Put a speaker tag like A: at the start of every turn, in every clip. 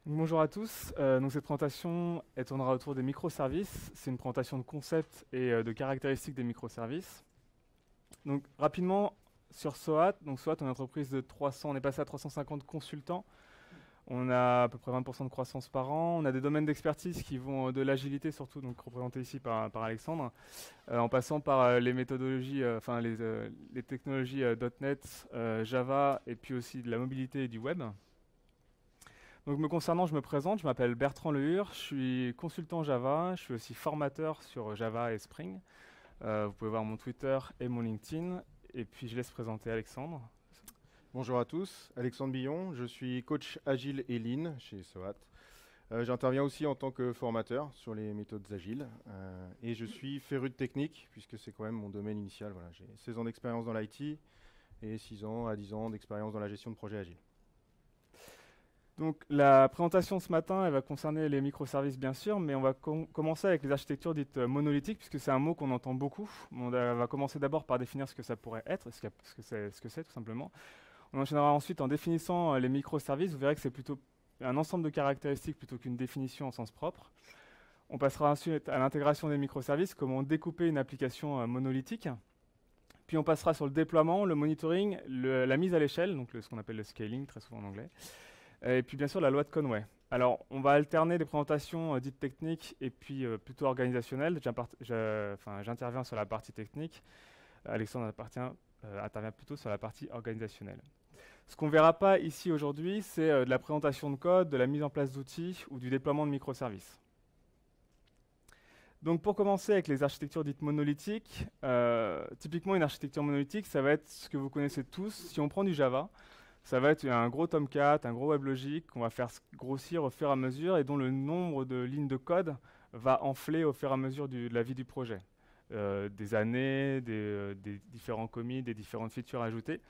A: Bonjour à tous. Donc cette présentation elle tournera autour des microservices. C'est une présentation de concept et de caractéristiques des microservices. Donc rapidement sur SOAT. Donc SOAT, on est une entreprise de 300, on est passé à 350 consultants. On a à peu près 20% de croissance par an. On a des domaines d'expertise qui vont de l'agilité surtout, donc représentés ici par Alexandre, en passant par les méthodologies, les technologies .NET, Java et puis aussi de la mobilité et du web. Donc me concernant, je me présente, je m'appelle Bertrand Lehur, je suis consultant Java, je suis aussi formateur sur Java et Spring. Vous pouvez voir mon Twitter et mon LinkedIn. Et puis je laisse présenter Alexandre.
B: Bonjour à tous, Alexandre Billon, je suis coach agile et lean chez SOAT. J'interviens aussi en tant que formateur sur les méthodes agiles et je suis féru de technique puisque c'est quand même mon domaine initial. Voilà, j'ai 16 ans d'expérience dans l'IT et 6 ans à 10 ans d'expérience dans la gestion de projets agiles.
A: Donc la présentation ce matin, elle va concerner les microservices bien sûr, mais on va commencer avec les architectures dites monolithiques, puisque c'est un mot qu'on entend beaucoup. Va commencer d'abord par définir ce que ça pourrait être, ce que c'est tout simplement. On enchaînera ensuite en définissant les microservices. Vous verrez que c'est plutôt un ensemble de caractéristiques plutôt qu'une définition en sens propre. On passera ensuite à l'intégration des microservices, comment découper une application monolithique. Puis on passera sur le déploiement, le monitoring, la mise à l'échelle, donc ce qu'on appelle le scaling, très souvent en anglais. Et puis bien sûr la loi de Conway. Alors on va alterner des présentations dites techniques et puis plutôt organisationnelles. J'interviens sur la partie technique. Alexandre intervient plutôt sur la partie organisationnelle. Ce qu'on ne verra pas ici aujourd'hui, c'est de la présentation de code, de la mise en place d'outils ou du déploiement de microservices. Donc pour commencer avec les architectures dites monolithiques, typiquement une architecture monolithique, ça va être ce que vous connaissez tous. Si on prend du Java, ça va être un gros Tomcat, un gros WebLogic qu'on va faire grossir au fur et à mesure et dont le nombre de lignes de code va enfler au fur et à mesure de la vie du projet. Des années, des différents commits, des différentes features ajoutées.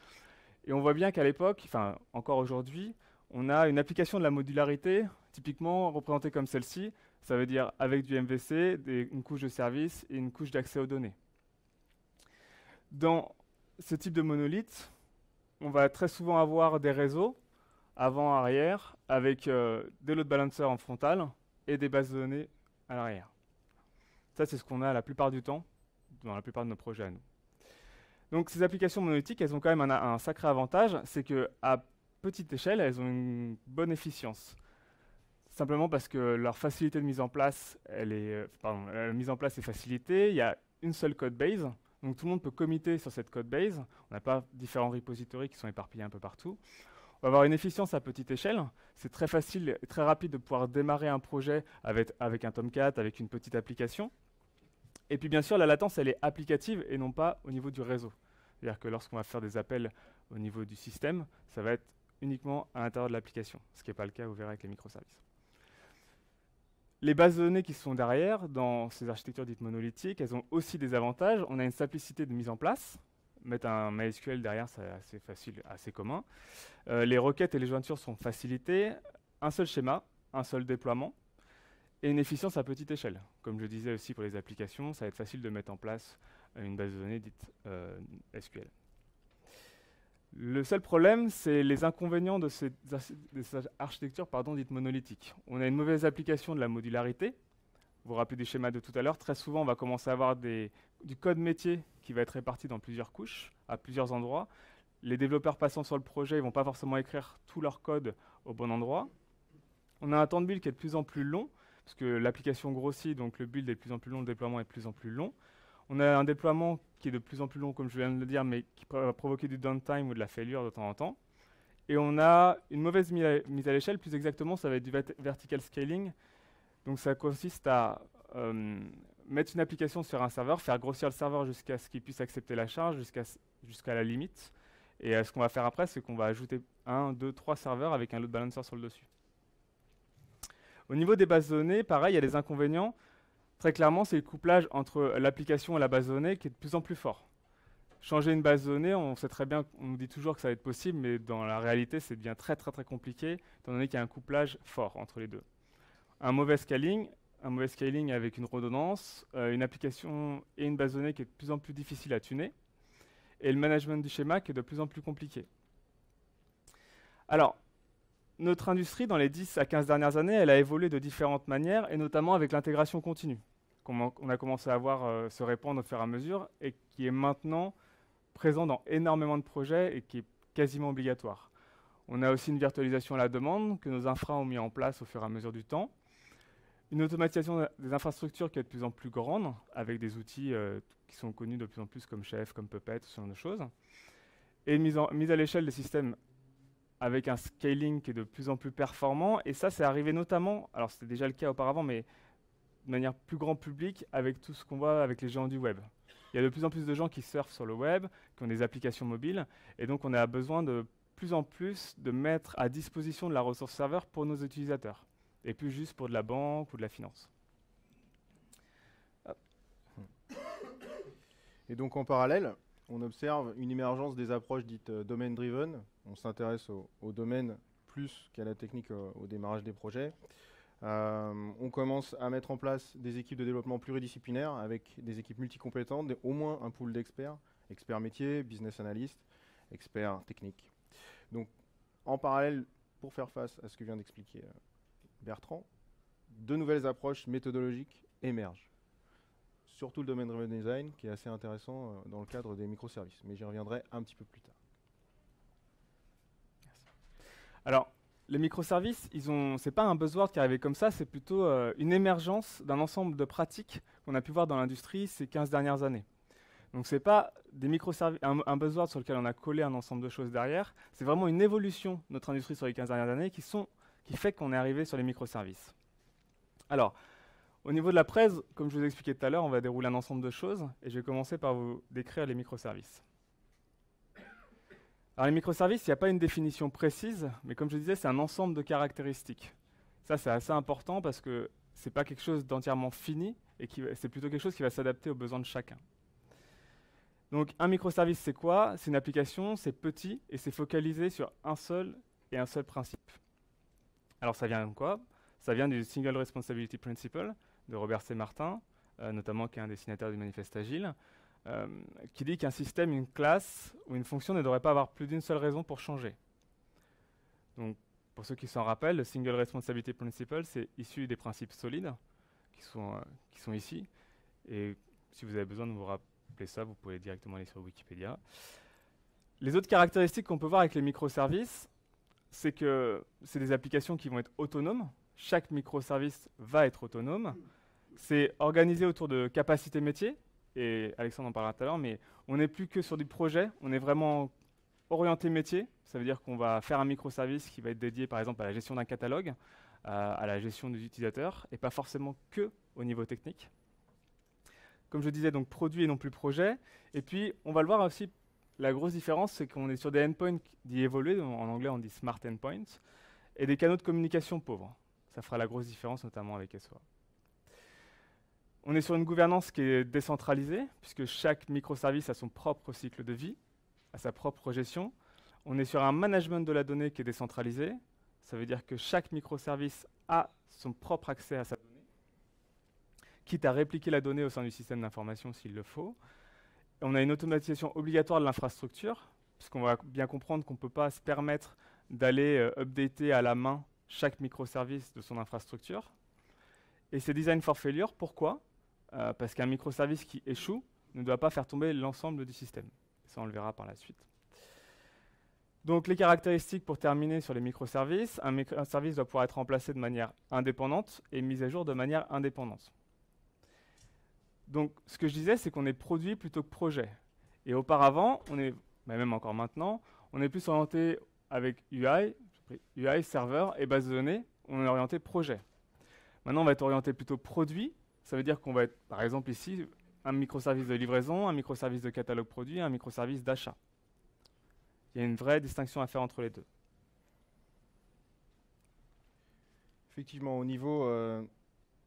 A: Et on voit bien qu'à l'époque, enfin encore aujourd'hui, on a une application de la modularité, typiquement représentée comme celle-ci. Ça veut dire avec du MVC, une couche de service et une couche d'accès aux données. Dans ce type de monolithe, on va très souvent avoir des réseaux avant, arrière, avec des load balancers en frontal et des bases de données à l'arrière. Ça, c'est ce qu'on a la plupart du temps dans la plupart de nos projets à nous. Donc ces applications monolithiques, elles ont quand même un sacré avantage, c'est qu'à petite échelle, elles ont une bonne efficience. Simplement parce que leur facilité de mise en place, la mise en place est facilitée. Il y a une seule code base, donc tout le monde peut committer sur cette code base. On n'a pas différents repositories qui sont éparpillés un peu partout. On va avoir une efficience à petite échelle. C'est très facile et très rapide de pouvoir démarrer un projet avec un Tomcat, avec une petite application. Et puis bien sûr, la latence, elle est applicative et non pas au niveau du réseau. C'est-à-dire que lorsqu'on va faire des appels au niveau du système, ça va être uniquement à l'intérieur de l'application, ce qui n'est pas le cas, vous verrez, avec les microservices. Les bases de données qui sont derrière, dans ces architectures dites monolithiques, elles ont aussi des avantages. On a une simplicité de mise en place. Mettre un MySQL derrière, c'est assez facile, assez commun. Les requêtes et les jointures sont facilitées. Un seul schéma, un seul déploiement et une efficience à petite échelle. Comme je disais aussi pour les applications, ça va être facile de mettre en place une base de données dite SQL. Le seul problème, c'est les inconvénients de ces architectures dites monolithiques. On a une mauvaise application de la modularité. Vous vous rappelez des schémas de tout à l'heure, très souvent on va commencer à avoir du code métier qui va être réparti dans plusieurs couches, à plusieurs endroits. Les développeurs passant sur le projet, ils ne vont pas forcément écrire tout leur code au bon endroit. On a un temps de build qui est de plus en plus long, parce que l'application grossit, donc le build est de plus en plus long, le déploiement est de plus en plus long. On a un déploiement qui est de plus en plus long, comme je viens de le dire, mais qui va provoquer du downtime ou de la failure de temps en temps. Et on a une mauvaise mise à l'échelle, plus exactement, ça va être du vertical scaling. Donc ça consiste à mettre une application sur un serveur, faire grossir le serveur jusqu'à ce qu'il puisse accepter la charge, jusqu'à la limite. Et ce qu'on va faire après, c'est qu'on va ajouter 1, 2, 3 serveurs avec un load balancer sur le dessus. Au niveau des bases de données, pareil, il y a des inconvénients. Très clairement, c'est le couplage entre l'application et la base de données qui est de plus en plus fort. Changer une base de données, on sait très bien, on nous dit toujours que ça va être possible, mais dans la réalité, ça devient très très très compliqué, étant donné qu'il y a un couplage fort entre les deux. Un mauvais scaling avec une redondance, une application et une base de données qui est de plus en plus difficile à tuner, et le management du schéma qui est de plus en plus compliqué. Alors, notre industrie, dans les 10 à 15 dernières années, elle a évolué de différentes manières, et notamment avec l'intégration continue, qu'on a commencé à voir se répandre au fur et à mesure, et qui est maintenant présent dans énormément de projets et qui est quasiment obligatoire. On a aussi une virtualisation à la demande que nos infras ont mis en place au fur et à mesure du temps. Une automatisation des infrastructures qui est de plus en plus grande, avec des outils qui sont connus de plus en plus comme Chef, comme Puppet, ce genre de choses. Et une mise à l'échelle des systèmes avec un scaling qui est de plus en plus performant. Et ça, c'est arrivé notamment, alors c'était déjà le cas auparavant, mais de manière plus grand public avec tout ce qu'on voit avec les géants du web. Il y a de plus en plus de gens qui surfent sur le web, qui ont des applications mobiles, et donc on a besoin de plus en plus de mettre à disposition de la ressource serveur pour nos utilisateurs, et plus juste pour de la banque ou de la finance. Hop.
B: Et donc en parallèle, on observe une émergence des approches dites domain-driven. On s'intéresse au domaine plus qu'à la technique au démarrage des projets. On commence à mettre en place des équipes de développement pluridisciplinaires avec des équipes multicompétentes, au moins un pool d'experts, experts métiers, business analysts, experts techniques. Donc en parallèle, pour faire face à ce que vient d'expliquer Bertrand, de nouvelles approches méthodologiques émergent. Surtout le domaine driven design qui est assez intéressant dans le cadre des microservices, mais j'y reviendrai un petit peu plus tard.
A: Alors, les microservices, c'est pas un buzzword qui est arrivé comme ça, c'est plutôt une émergence d'un ensemble de pratiques qu'on a pu voir dans l'industrie ces 15 dernières années. Donc c'est pas des microservices, un buzzword sur lequel on a collé un ensemble de choses derrière, c'est vraiment une évolution de notre industrie sur les 15 dernières années qui fait qu'on est arrivé sur les microservices. Alors, au niveau de la presse, comme je vous ai expliqué tout à l'heure, on va dérouler un ensemble de choses, et je vais commencer par vous décrire les microservices. Alors les microservices, il n'y a pas une définition précise, mais comme je disais, c'est un ensemble de caractéristiques. Ça, c'est assez important parce que ce n'est pas quelque chose d'entièrement fini, et c'est plutôt quelque chose qui va s'adapter aux besoins de chacun. Donc un microservice, c'est quoi? C'est une application, c'est petit, et c'est focalisé sur un seul principe. Alors ça vient de quoi? Ça vient du Single Responsibility Principle de Robert C. Martin, notamment qui est un des signataires du Manifeste Agile, qui dit qu'un système, une classe ou une fonction ne devrait pas avoir plus d'une seule raison pour changer. Donc, pour ceux qui s'en rappellent, le Single Responsibility Principle, c'est issu des principes solides qui sont ici. Et si vous avez besoin de vous rappeler ça, vous pouvez directement aller sur Wikipédia. Les autres caractéristiques qu'on peut voir avec les microservices, c'est que c'est des applications qui vont être autonomes. Chaque microservice va être autonome. C'est organisé autour de capacités métiers, et Alexandre en parlera tout à l'heure, mais on n'est plus que sur du projet, on est vraiment orienté métier. Ça veut dire qu'on va faire un microservice qui va être dédié par exemple à la gestion d'un catalogue, à la gestion des utilisateurs, et pas forcément que au niveau technique. Comme je disais, donc produit et non plus projet. Et puis, on va le voir aussi, la grosse différence, c'est qu'on est sur des endpoints dits évolués, en anglais on dit smart endpoints, et des canaux de communication pauvres. Ça fera la grosse différence, notamment avec SOA. On est sur une gouvernance qui est décentralisée, puisque chaque microservice a son propre cycle de vie, a sa propre gestion. On est sur un management de la donnée qui est décentralisé. Ça veut dire que chaque microservice a son propre accès à sa donnée, quitte à répliquer la donnée au sein du système d'information s'il le faut. Et on a une automatisation obligatoire de l'infrastructure, puisqu'on va bien comprendre qu'on ne peut pas se permettre d'aller updater à la main chaque microservice de son infrastructure. Et c'est design for failure, pourquoi? Parce qu'un microservice qui échoue ne doit pas faire tomber l'ensemble du système. Ça, on le verra par la suite. Donc les caractéristiques pour terminer sur les microservices. Un microservice doit pouvoir être remplacé de manière indépendante et mis à jour de manière indépendante. Donc ce que je disais, c'est qu'on est produit plutôt que projet. Et auparavant, même encore maintenant, on est plus orienté avec UI, serveur et base de données, on est orienté projet. Maintenant, on va être orienté plutôt produit. Ça veut dire qu'on va être, par exemple ici, un microservice de livraison, un microservice de catalogue produit, un microservice d'achat. Il y a une vraie distinction à faire entre les deux.
B: Effectivement, au niveau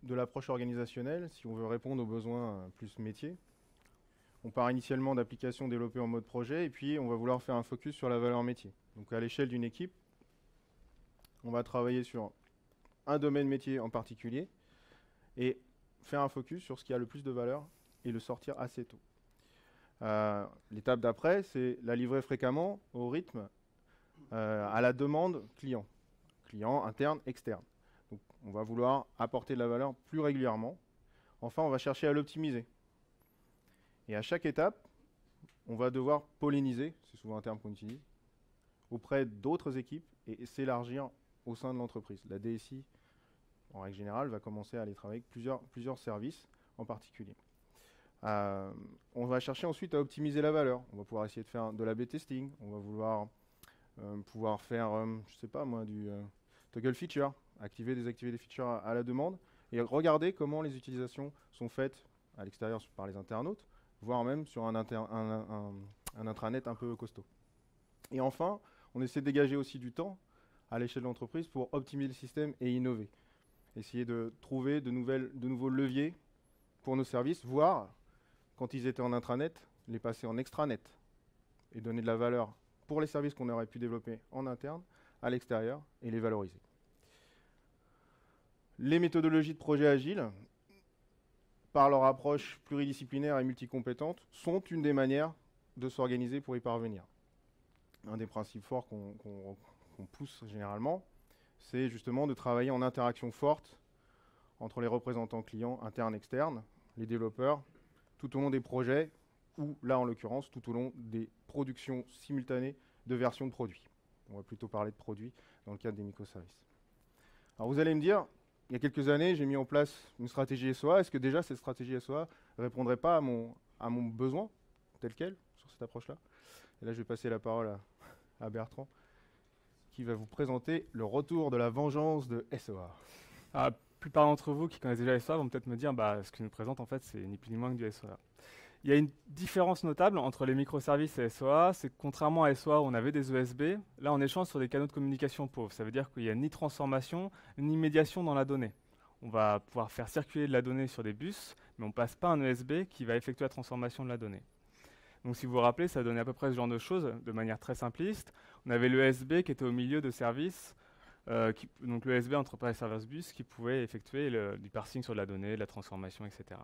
B: de l'approche organisationnelle, si on veut répondre aux besoins plus métiers, on part initialement d'applications développées en mode projet et puis on va vouloir faire un focus sur la valeur métier. Donc à l'échelle d'une équipe, on va travailler sur un domaine métier en particulier et faire un focus sur ce qui a le plus de valeur et le sortir assez tôt. L'étape d'après, c'est la livrer fréquemment, au rythme, à la demande client. clients internes, externes. Donc, on va vouloir apporter de la valeur plus régulièrement. Enfin, on va chercher à l'optimiser. Et à chaque étape, on va devoir polliniser, c'est souvent un terme qu'on utilise, auprès d'autres équipes et s'élargir au sein de l'entreprise. La DSI, en règle générale, va commencer à aller travailler avec plusieurs services en particulier. On va chercher ensuite à optimiser la valeur. On va pouvoir essayer de faire de l'A/B testing. On va vouloir pouvoir faire, je sais pas moi, du toggle feature, désactiver des features à la demande, et regarder comment les utilisations sont faites à l'extérieur par les internautes, voire même sur un intranet un peu costaud. Et enfin, on essaie de dégager aussi du temps à l'échelle de l'entreprise pour optimiser le système et innover. Essayer de trouver de nouveaux leviers pour nos services, voire, quand ils étaient en intranet, les passer en extranet et donner de la valeur pour les services qu'on aurait pu développer en interne, à l'extérieur, et les valoriser. Les méthodologies de projet agile, par leur approche pluridisciplinaire et multicompétente, sont une des manières de s'organiser pour y parvenir. Un des principes forts qu'on pousse généralement, c'est justement de travailler en interaction forte entre les représentants clients internes, externes, les développeurs, tout au long des projets, ou là en l'occurrence, tout au long des productions simultanées de versions de produits. On va plutôt parler de produits dans le cadre des microservices. Alors vous allez me dire, il y a quelques années, j'ai mis en place une stratégie SOA. Est-ce que déjà cette stratégie SOA ne répondrait pas à mon besoin tel quel sur cette approche-là? Et là, je vais passer la parole à Bertrand, qui va vous présenter le retour de la vengeance de SOA.
A: La plupart d'entre vous qui connaissent déjà SOA vont peut-être me dire ce qu'il nous présente, en fait, c'est ni plus ni moins que du SOA. Il y a une différence notable entre les microservices et SOA, c'est que contrairement à SOA où on avait des ESB, là on échange sur des canaux de communication pauvres. Ça veut dire qu'il n'y a ni transformation, ni médiation dans la donnée. On va pouvoir faire circuler de la donnée sur des bus, mais on ne passe pas un ESB qui va effectuer la transformation de la donnée. Donc si vous vous rappelez, ça donnait à peu près ce genre de choses, de manière très simpliste. On avait l'ESB qui était au milieu de services, donc l'ESB Enterprise Service Bus, qui pouvait effectuer du parsing sur de la donnée, de la transformation, etc.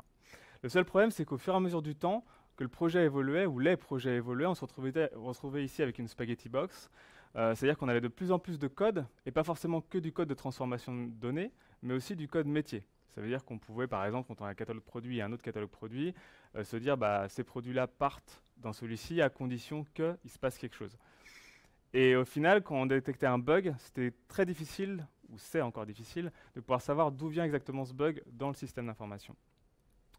A: Le seul problème, c'est qu'au fur et à mesure du temps, que le projet évoluait, ou les projets évoluaient, on se retrouvait ici avec une spaghetti box. C'est-à-dire qu'on avait de plus en plus de code, et pas forcément que du code de transformation de données, mais aussi du code métier. Ça veut dire qu'on pouvait, par exemple, quand on a un catalogue produit et un autre catalogue produit, se dire ces produits-là partent dans celui-ci à condition qu'il se passe quelque chose. Et au final, quand on détectait un bug, c'était très difficile, ou c'est encore difficile, de pouvoir savoir d'où vient exactement ce bug dans le système d'information.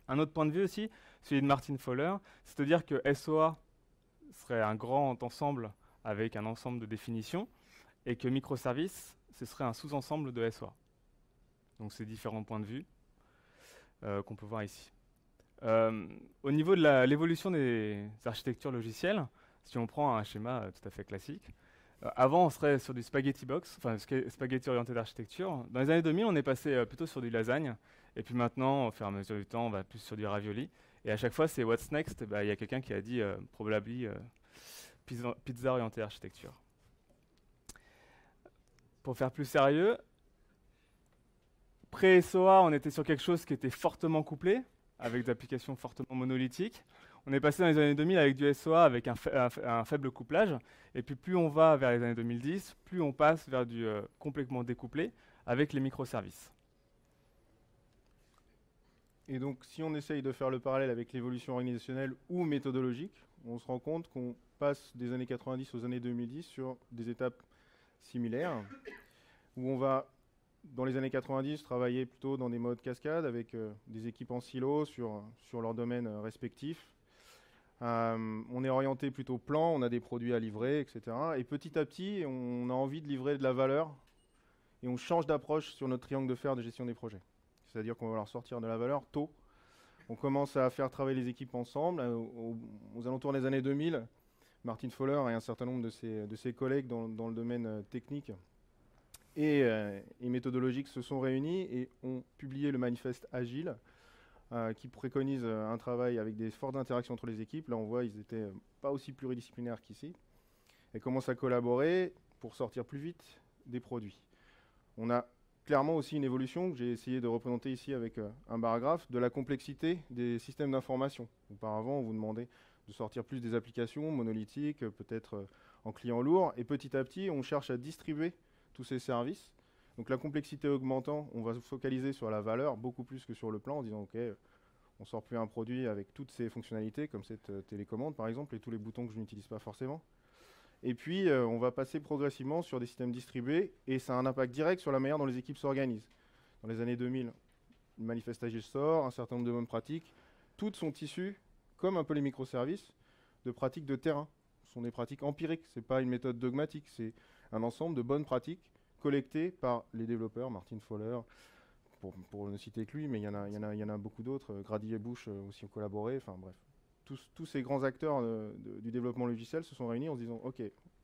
A: Un autre point de vue aussi, celui de Martin Fowler, c'est de dire que SOA serait un grand ensemble avec un ensemble de définitions, et que microservice, ce serait un sous-ensemble de SOA. Donc c'est différents points de vue qu'on peut voir ici. Au niveau de l'évolution des architectures logicielles, si on prend un schéma tout à fait classique, avant on serait sur du spaghetti box, enfin spaghetti orienté d'architecture. Dans les années 2000, on est passé plutôt sur du lasagne, et puis maintenant, au fur et à mesure du temps, on va plus sur du ravioli. Et à chaque fois, c'est what's next. Il y a quelqu'un qui a dit probably pizza orientée architecture. Pour faire plus sérieux, pré-SOA, on était sur quelque chose qui était fortement couplé, avec des applications fortement monolithiques. On est passé dans les années 2000 avec du SOA avec un faible couplage. Et puis plus on va vers les années 2010, plus on passe vers du complètement découplé avec les microservices.
B: Et donc, si on essaye de faire le parallèle avec l'évolution organisationnelle ou méthodologique, on se rend compte qu'on passe des années 90 aux années 2010 sur des étapes similaires, où on va, dans les années 90, travailler plutôt dans des modes cascades avec des équipes en silo sur leurs domaines respectifs. On est orienté plutôt plan, on a des produits à livrer, etc. Et petit à petit, on a envie de livrer de la valeur et on change d'approche sur notre triangle de fer de gestion des projets. C'est-à-dire qu'on va leur sortir de la valeur tôt. On commence à faire travailler les équipes ensemble. Aux alentours des années 2000, Martin Fowler et un certain nombre de ses collègues dans le domaine technique et méthodologique se sont réunis et ont publié le manifeste Agile qui préconise un travail avec des fortes interactions entre les équipes. Là, on voit qu'ils n'étaient pas aussi pluridisciplinaires qu'ici. Et commencent à collaborer pour sortir plus vite des produits. On a clairement aussi une évolution que j'ai essayé de représenter ici avec un paragraphe de la complexité des systèmes d'information. Auparavant, on vous demandait de sortir plus des applications monolithiques, peut-être en client lourd, et petit à petit, on cherche à distribuer tous ces services. Donc la complexité augmentant, on va se focaliser sur la valeur beaucoup plus que sur le plan en disant ok, on sort plus un produit avec toutes ces fonctionnalités comme cette télécommande par exemple et tous les boutons que je n'utilise pas forcément. Et puis on va passer progressivement sur des systèmes distribués et ça a un impact direct sur la manière dont les équipes s'organisent. Dans les années 2000, le manifeste agile sort, un certain nombre de bonnes pratiques, toutes sont issues, comme un peu les microservices, de pratiques de terrain. Ce sont des pratiques empiriques, ce n'est pas une méthode dogmatique, c'est un ensemble de bonnes pratiques collectées par les développeurs, Martin Fowler, pour ne citer que lui, mais il y en a beaucoup d'autres, Grady et Bush aussi ont collaboré, enfin bref. Tous ces grands acteurs du développement logiciel se sont réunis en se disant ok,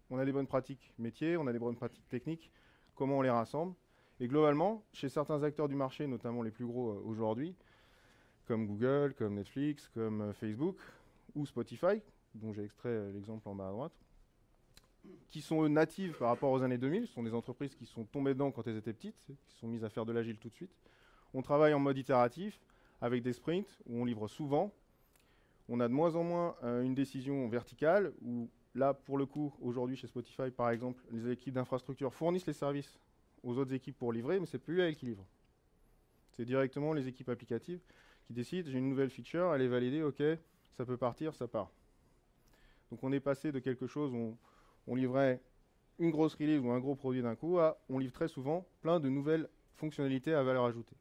B: on a des bonnes pratiques métiers, on a des bonnes pratiques techniques, comment on les rassemble? Et globalement, chez certains acteurs du marché, notamment les plus gros aujourd'hui, comme Google, comme Netflix, comme Facebook ou Spotify, dont j'ai extrait l'exemple en bas à droite, qui sont eux natives par rapport aux années 2000, ce sont des entreprises qui sont tombées dedans quand elles étaient petites, qui sont mises à faire de l'agile tout de suite. On travaille en mode itératif, avec des sprints, où on livre souvent. On a de moins en moins une décision verticale, où là, pour le coup, aujourd'hui chez Spotify, par exemple, les équipes d'infrastructure fournissent les services aux autres équipes pour livrer, mais c'est plus elles qui livrent. C'est directement les équipes applicatives qui décident, j'ai une nouvelle feature, elle est validée, ok, ça peut partir, ça part. Donc on est passé de quelque chose où on livrait une grosse release ou un gros produit d'un coup à on livre très souvent plein de nouvelles fonctionnalités à valeur ajoutée.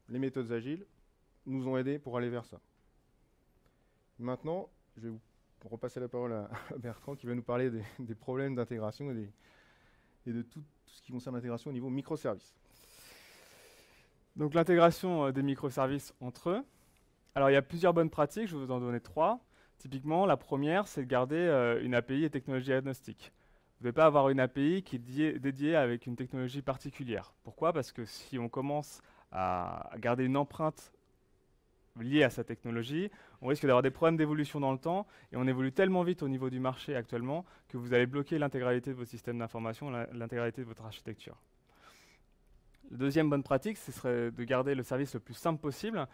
B: Les méthodes agiles nous ont aidés pour aller vers ça. Maintenant, je vais vous repasser la parole à Bertrand qui va nous parler des problèmes d'intégration et de tout ce qui concerne l'intégration au niveau microservices.
A: Donc l'intégration des microservices entre eux. Alors il y a plusieurs bonnes pratiques, je vais vous en donner 3. Typiquement, la première, c'est de garder une API et technologie agnostique. Vous ne devez pas avoir une API qui est dédiée avec une technologie particulière. Pourquoi? Parce que si on commence à garder une empreinte liée à sa technologie, on risque d'avoir des problèmes d'évolution dans le temps, et on évolue tellement vite au niveau du marché actuellement que vous allez bloquer l'intégralité de votre système d'information, l'intégralité de votre architecture. La deuxième bonne pratique, ce serait de garder le service le plus simple possible.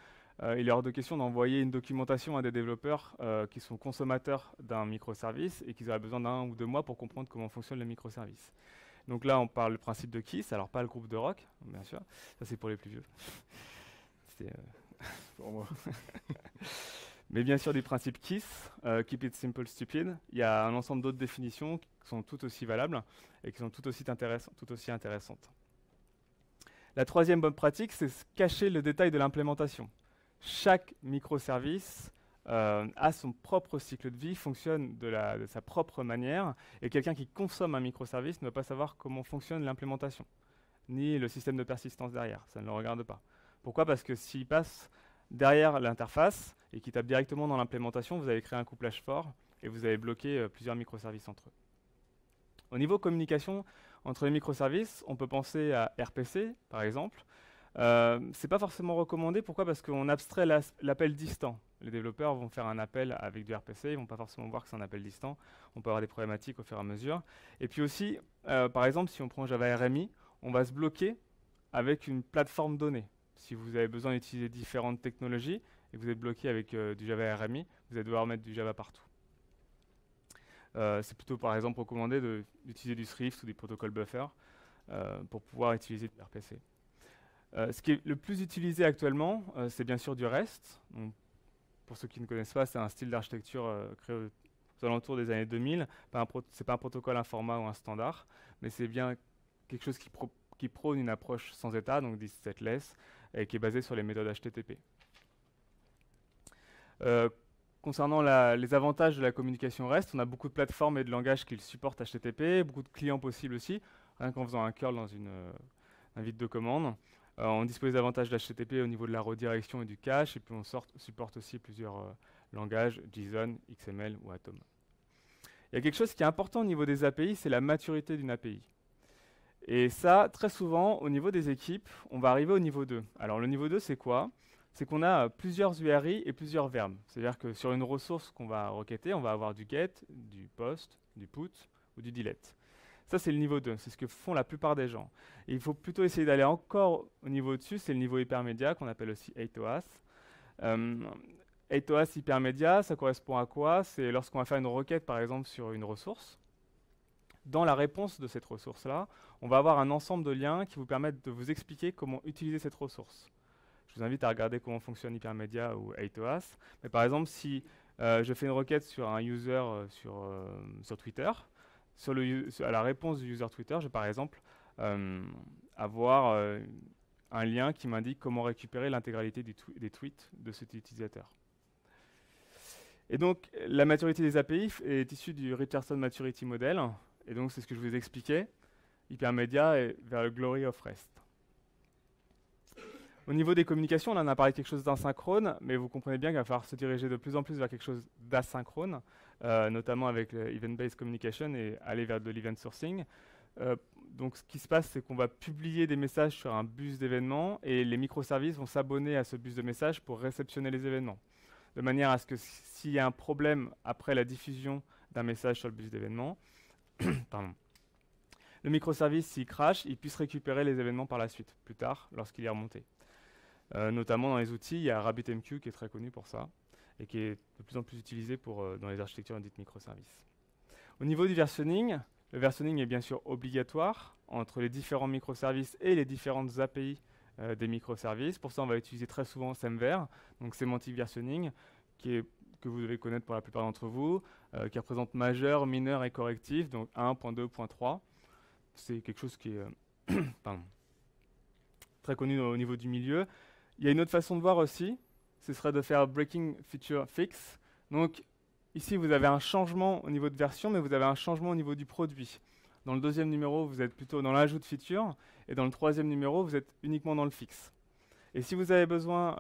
A: Il est hors de question d'envoyer une documentation à des développeurs qui sont consommateurs d'un microservice et qui auraient besoin d'1 ou 2 mois pour comprendre comment fonctionne le microservice. Donc là, on parle du principe de KISS, alors pas le groupe de rock, bien sûr, ça c'est pour les plus vieux.
B: Pour moi.
A: Mais bien sûr du principe KISS, Keep It Simple Stupid. Il y a un ensemble d'autres définitions qui sont tout aussi valables et qui sont tout aussi intéressantes. La troisième bonne pratique, c'est cacher le détail de l'implémentation. Chaque microservice a son propre cycle de vie, fonctionne de sa propre manière, et quelqu'un qui consomme un microservice ne va pas savoir comment fonctionne l'implémentation, ni le système de persistance derrière, ça ne le regarde pas. Pourquoi? Parce que s'il passe derrière l'interface et qu'il tape directement dans l'implémentation, vous allez créer un couplage fort et vous allez bloquer plusieurs microservices entre eux. Au niveau communication entre les microservices, on peut penser à RPC, par exemple. C'est pas forcément recommandé. Pourquoi? Parce qu'on abstrait l'appel distant. Les développeurs vont faire un appel avec du RPC, ils vont pas forcément voir que c'est un appel distant. On peut avoir des problématiques au fur et à mesure. Et puis aussi, par exemple, si on prend Java RMI, on va se bloquer avec une plateforme donnée. Si vous avez besoin d'utiliser différentes technologies et que vous êtes bloqué avec du Java RMI, vous allez devoir mettre du Java partout. C'est plutôt par exemple recommandé d'utiliser du Swift ou des protocoles buffer pour pouvoir utiliser du RPC. Ce qui est le plus utilisé actuellement, c'est bien sûr du REST. Donc, pour ceux qui ne connaissent pas, c'est un style d'architecture créé aux alentours des années 2000. Ce n'est pas un protocole, un format ou un standard, mais c'est bien quelque chose qui prône une approche sans état, donc dit stateless, et qui est basé sur les méthodes HTTP. Concernant les avantages de la communication REST, on a beaucoup de plateformes et de langages qui supportent HTTP, beaucoup de clients possibles aussi, rien qu'en faisant un curl dans un vide de commande. On dispose des avantages d'HTTP au niveau de la redirection et du cache, et puis on supporte aussi plusieurs langages, JSON, XML ou Atom. Il y a quelque chose qui est important au niveau des API, c'est la maturité d'une API. Et ça, très souvent, au niveau des équipes, on va arriver au niveau 2. Alors le niveau 2, c'est quoi? C'est qu'on a plusieurs URI et plusieurs verbes. C'est-à-dire que sur une ressource qu'on va requêter, on va avoir du get, du post, du put ou du delete. Ça, c'est le niveau 2, c'est ce que font la plupart des gens. Et il faut plutôt essayer d'aller encore au niveau au-dessus, c'est le niveau hypermédia qu'on appelle aussi 8OAS. 8OAS hypermédia, ça correspond à quoi? C'est lorsqu'on va faire une requête, par exemple, sur une ressource. dans la réponse de cette ressource-là, on va avoir un ensemble de liens qui vous permettent de vous expliquer comment utiliser cette ressource. Je vous invite à regarder comment fonctionne Hypermedia ou 8OAS. Mais par exemple, si je fais une requête sur un user sur Twitter, à la réponse du user Twitter, je vais par exemple avoir un lien qui m'indique comment récupérer l'intégralité des tweets de cet utilisateur. Et donc, la maturité des API est issue du Richardson Maturity Model. Et donc, c'est ce que je vous expliquais. Hypermedia est vers le Glory of REST. Au niveau des communications, là, on a parlé de quelque chose d'asynchrone, mais vous comprenez bien qu'il va falloir se diriger de plus en plus vers quelque chose d'asynchrone, notamment avec l'event-based communication et aller vers de l'event sourcing. Donc, ce qui se passe, c'est qu'on va publier des messages sur un bus d'événements et les microservices vont s'abonner à ce bus de messages pour réceptionner les événements. De manière à ce que s'il y a un problème après la diffusion d'un message sur le bus d'événements, le microservice, s'il crash, il puisse récupérer les événements par la suite, plus tard, lorsqu'il est remonté. Notamment dans les outils, il y a RabbitMQ qui est très connu pour ça et qui est de plus en plus utilisé dans les architectures dites microservices. Au niveau du versionning, le versionning est bien sûr obligatoire entre les différents microservices et les différentes API des microservices. Pour ça, on va utiliser très souvent Semver, donc Semantic Versioning, que vous devez connaître pour la plupart d'entre vous, qui représente majeur, mineur et correctif, donc 1.2.3. C'est quelque chose qui est très connu au niveau du milieu. Il y a une autre façon de voir aussi, ce serait de faire Breaking Feature Fix. Donc ici, vous avez un changement au niveau de version, mais vous avez un changement au niveau du produit. Dans le deuxième numéro, vous êtes plutôt dans l'ajout de feature, et dans le troisième numéro, vous êtes uniquement dans le fixe. Et si vous avez besoin,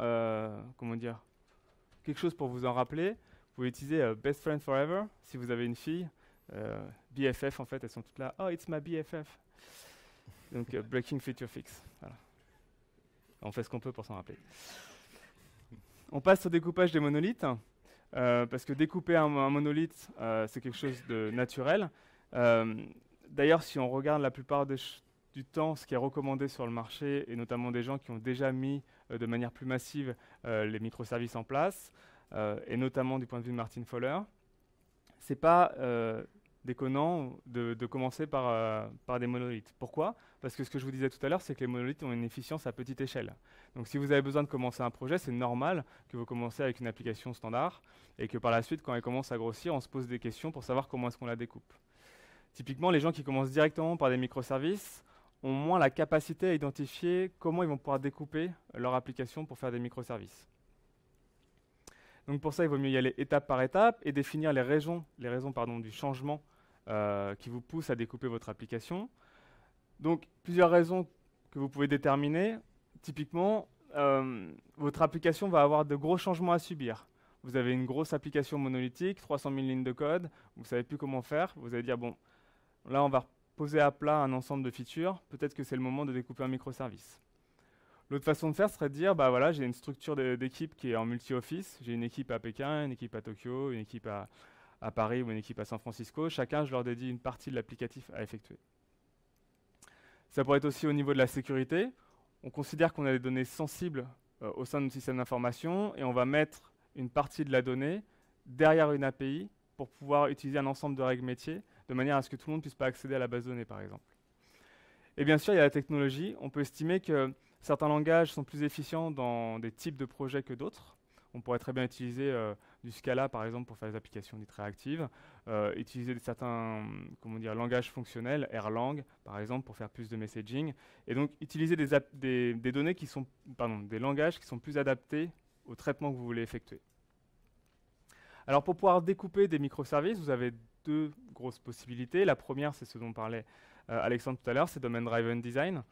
A: quelque chose pour vous en rappeler, vous pouvez utiliser Best Friend Forever, si vous avez une fille. BFF, en fait, elles sont toutes là. Oh, it's my BFF. Donc, Breaking Feature Fix. Voilà. On fait ce qu'on peut pour s'en rappeler. On passe au découpage des monolithes, parce que découper un monolithe, c'est quelque chose de naturel. D'ailleurs, si on regarde la plupart du temps, ce qui est recommandé sur le marché, et notamment des gens qui ont déjà mis de manière plus massive les microservices en place, et notamment du point de vue de Martin Fowler, c'est pas déconnant de commencer par des monolithes. Pourquoi? Parce que ce que je vous disais tout à l'heure, c'est que les monolithes ont une efficience à petite échelle. Donc si vous avez besoin de commencer un projet, c'est normal que vous commencez avec une application standard et que par la suite, quand elle commence à grossir, on se pose des questions pour savoir comment est-ce qu'on la découpe. Typiquement, les gens qui commencent directement par des microservices ont moins la capacité à identifier comment ils vont pouvoir découper leur application pour faire des microservices. Donc pour ça, il vaut mieux y aller étape par étape et définir les raisons du changement qui vous poussent à découper votre application. Donc plusieurs raisons que vous pouvez déterminer. Typiquement, votre application va avoir de gros changements à subir. Vous avez une grosse application monolithique, 300 000 lignes de code, vous ne savez plus comment faire. Vous allez dire, bon, là on va poser à plat un ensemble de features, peut-être que c'est le moment de découper un microservice. L'autre façon de faire serait de dire, bah voilà, j'ai une structure d'équipe qui est en multi-office, j'ai une équipe à Pékin, une équipe à Tokyo, une équipe à Paris ou une équipe à San Francisco. Chacun, je leur dédie une partie de l'applicatif à effectuer. Ça pourrait être aussi au niveau de la sécurité. On considère qu'on a des données sensibles au sein de notre système d'information et on va mettre une partie de la donnée derrière une API pour pouvoir utiliser un ensemble de règles métiers de manière à ce que tout le monde ne puisse pas accéder à la base de données, par exemple. Et bien sûr, il y a la technologie. On peut estimer que certains langages sont plus efficients dans des types de projets que d'autres. On pourrait très bien utiliser du Scala, par exemple, pour faire des applications dites réactives. Utiliser certains langages fonctionnels, Erlang, par exemple, pour faire plus de messaging. Et donc, utiliser des données qui sont, des langages qui sont plus adaptés au traitement que vous voulez effectuer. Alors, pour pouvoir découper des microservices, vous avez deux grosses possibilités. La première, c'est ce dont parlait Alexandre tout à l'heure, c'est Domain Driven Design.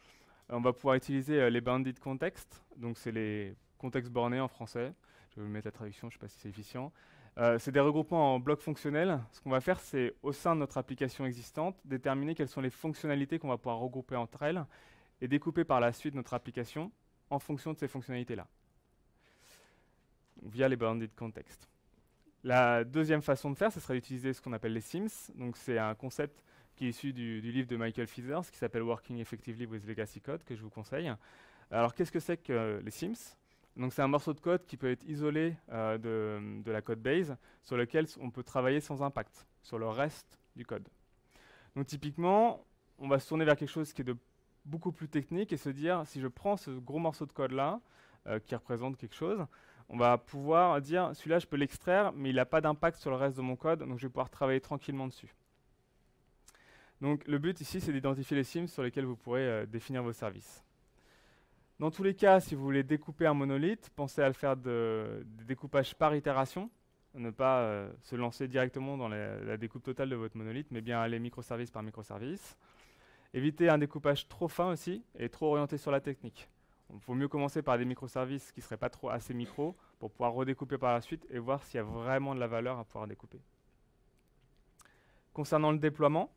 A: On va pouvoir utiliser les Bounded Contexts, donc c'est les contextes bornés en français. Je vais vous mettre la traduction, je ne sais pas si c'est efficient. C'est des regroupements en blocs fonctionnels. Ce qu'on va faire, c'est au sein de notre application existante, déterminer quelles sont les fonctionnalités qu'on va pouvoir regrouper entre elles et découper par la suite notre application en fonction de ces fonctionnalités-là, via les Bounded Contexts. La deuxième façon de faire, ce serait d'utiliser ce qu'on appelle les SIEMs. Donc c'est un concept qui est issu du livre de Michael Feathers, qui s'appelle Working Effectively with Legacy Code, que je vous conseille. Alors qu'est-ce que c'est que les SIEMs? Donc c'est un morceau de code qui peut être isolé de la code base, sur lequel on peut travailler sans impact sur le reste du code. Donc typiquement, on va se tourner vers quelque chose qui est de beaucoup plus technique et se dire, si je prends ce gros morceau de code-là, qui représente quelque chose, on va pouvoir dire, celui-là, je peux l'extraire, mais il n'a pas d'impact sur le reste de mon code, donc je vais pouvoir travailler tranquillement dessus. Donc le but ici, c'est d'identifier les CIEMs sur lesquels vous pourrez définir vos services. Dans tous les cas, si vous voulez découper un monolithe, pensez à le faire des découpages par itération, ne pas se lancer directement dans la découpe totale de votre monolithe, mais bien aller microservice par microservice. Évitez un découpage trop fin aussi et trop orienté sur la technique. Il vaut mieux commencer par des microservices qui ne seraient pas trop assez micro pour pouvoir redécouper par la suite et voir s'il y a vraiment de la valeur à pouvoir découper. Concernant le déploiement,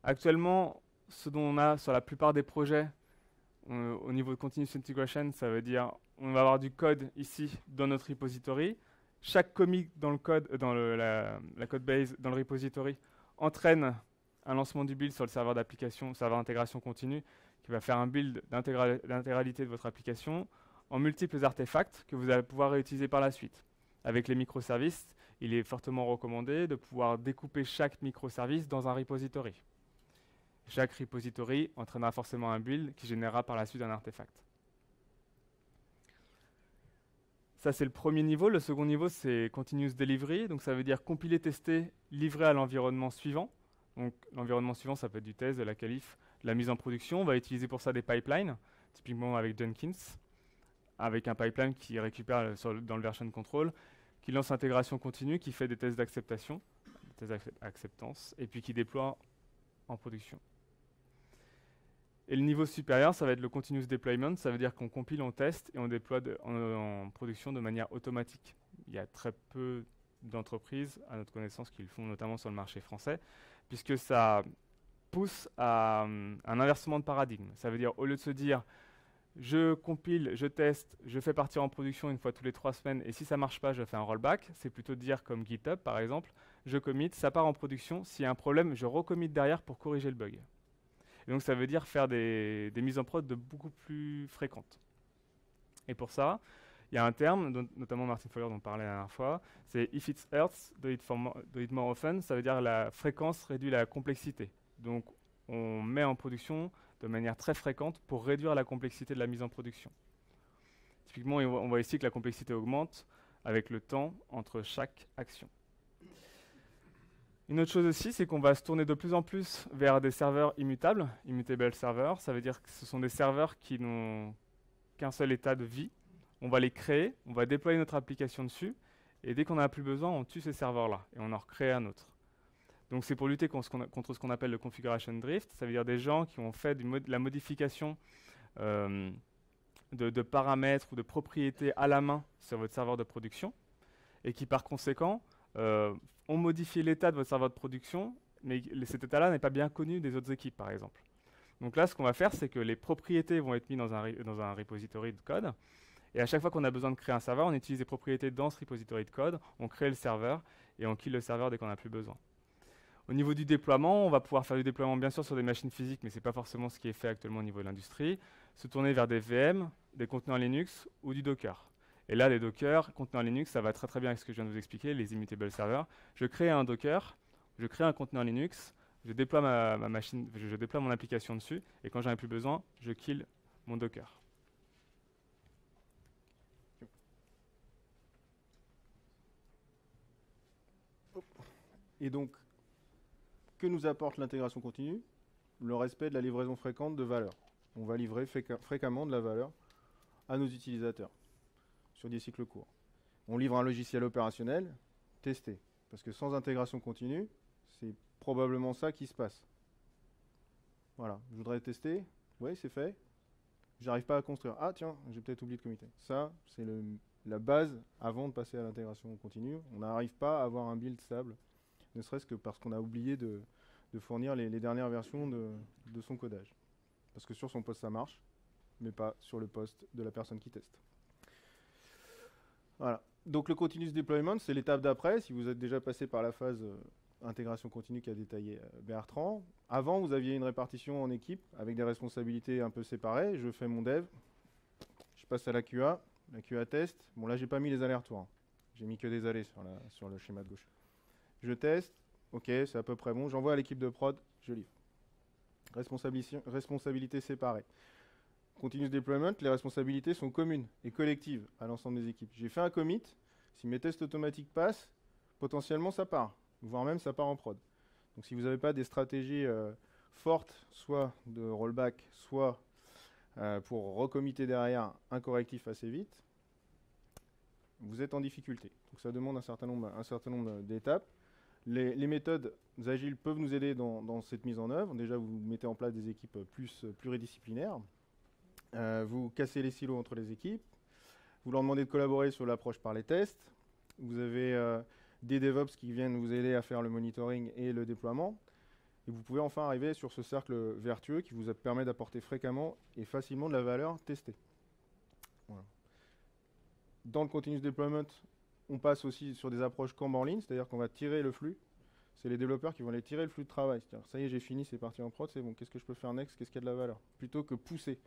A: actuellement, ce dont on a sur la plupart des projets au niveau de Continuous Integration, ça veut dire on va avoir du code ici dans notre repository. Chaque commit dans le code, la code base, dans le repository, entraîne un lancement du build sur le serveur d'application, serveur d'intégration continue, qui va faire un build d'intégralité de votre application en multiples artefacts que vous allez pouvoir réutiliser par la suite. Avec les microservices, il est fortement recommandé de pouvoir découper chaque microservice dans un repository. Chaque repository entraînera forcément un build qui générera par la suite un artefact. Ça, c'est le premier niveau. Le second niveau, c'est Continuous Delivery. Donc, ça veut dire compiler, tester, livrer à l'environnement suivant. Donc, l'environnement suivant, ça peut être du test, de la qualif, de la mise en production. On va utiliser pour ça des pipelines, typiquement avec Jenkins, avec un pipeline qui récupère dans le version control, qui lance l'intégration continue, qui fait des tests d'acceptation, des tests d'acceptance, et puis qui déploie en production. Et le niveau supérieur, ça va être le continuous deployment, ça veut dire qu'on compile, on teste et on déploie en production de manière automatique. Il y a très peu d'entreprises, à notre connaissance, qui le font, notamment sur le marché français, puisque ça pousse à un inversement de paradigme. Ça veut dire, au lieu de se dire, je compile, je teste, je fais partir en production une fois tous les 3 semaines, et si ça ne marche pas, je fais un rollback, c'est plutôt de dire, comme GitHub par exemple, je commit, ça part en production, s'il y a un problème, je recommit derrière pour corriger le bug. Et donc ça veut dire faire des mises en prod de beaucoup plus fréquentes. Et pour ça, il y a un terme, dont notamment Martin Fowler dont on parlait la dernière fois, c'est if it hurts, do it more often. Ça veut dire la fréquence réduit la complexité. Donc on met en production de manière très fréquente pour réduire la complexité de la mise en production. Typiquement, on voit ici que la complexité augmente avec le temps entre chaque action. Une autre chose aussi, c'est qu'on va se tourner de plus en plus vers des serveurs immutables, immutable servers. Ça veut dire que ce sont des serveurs qui n'ont qu'un seul état de vie. On va les créer, on va déployer notre application dessus, et dès qu'on n'en a plus besoin, on tue ces serveurs-là, et on en recrée un autre. Donc c'est pour lutter contre ce qu'on appelle le configuration drift. Ça veut dire des gens qui ont fait de la modification de paramètres ou de propriétés à la main sur votre serveur de production, et qui par conséquent ont modifié l'état de votre serveur de production, mais cet état-là n'est pas bien connu des autres équipes, par exemple. Donc là, ce qu'on va faire, c'est que les propriétés vont être mises dans un repository de code, et à chaque fois qu'on a besoin de créer un serveur, on utilise les propriétés dans ce repository de code, on crée le serveur, et on kill le serveur dès qu'on n'a plus besoin. Au niveau du déploiement, on va pouvoir faire du déploiement bien sûr sur des machines physiques, mais ce n'est pas forcément ce qui est fait actuellement au niveau de l'industrie, se tourner vers des VM, des conteneurs Linux ou du Docker. Et là, les Docker, conteneurs Linux, ça va très très bien avec ce que je viens de vous expliquer, les immutable servers. Je crée un Docker, je crée un conteneur Linux, je déploie ma machine, je déploie mon application dessus, et quand j'en ai plus besoin, je kill mon Docker.
B: Et donc, que nous apporte l'intégration continue? Le respect de la livraison fréquente de valeur. On va livrer fréquemment de la valeur à nos utilisateurs sur des cycles courts. On livre un logiciel opérationnel, testé. Parce que sans intégration continue, c'est probablement ça qui se passe. Voilà, je voudrais tester. Oui, c'est fait. J'arrive pas à construire. Ah tiens, j'ai peut-être oublié de committer. Ça, c'est la base avant de passer à l'intégration continue. On n'arrive pas à avoir un build stable, ne serait-ce que parce qu'on a oublié de fournir les dernières versions de son codage. Parce que sur son poste, ça marche, mais pas sur le poste de la personne qui teste. Voilà. Donc le continuous deployment, c'est l'étape d'après. Si vous êtes déjà passé par la phase intégration continue qu'a détaillé Bertrand, avant, vous aviez une répartition en équipe avec des responsabilités un peu séparées. Je fais mon dev, je passe à la QA test. Bon, là, j'ai pas mis les allers-retours. J'ai mis que des allers sur le schéma de gauche. Je teste, ok, c'est à peu près bon, j'envoie à l'équipe de prod, je livre. Responsabilité séparée. Continuous deployment, les responsabilités sont communes et collectives à l'ensemble des équipes. J'ai fait un commit, si mes tests automatiques passent, potentiellement ça part, voire même ça part en prod. Donc si vous n'avez pas des stratégies fortes, soit de rollback, soit pour recommitter derrière un correctif assez vite, vous êtes en difficulté. Donc ça demande un certain nombre d'étapes. Les méthodes agiles peuvent nous aider dans cette mise en œuvre. Déjà, vous mettez en place des équipes plus pluridisciplinaires. Vous cassez les silos entre les équipes. Vous leur demandez de collaborer sur l'approche par les tests. Vous avez des DevOps qui viennent vous aider à faire le monitoring et le déploiement. Et vous pouvez enfin arriver sur ce cercle vertueux qui vous permet d'apporter fréquemment et facilement de la valeur testée. Voilà. Dans le continuous deployment, on passe aussi sur des approches Kanban lean, c'est-à-dire qu'on va tirer le flux. C'est les développeurs qui vont aller tirer le flux de travail. C'est-à-dire, ça y est, j'ai fini, c'est parti en prod, c'est bon, qu'est-ce que je peux faire next, qu'est-ce qui a de la valeur? Plutôt que pousser.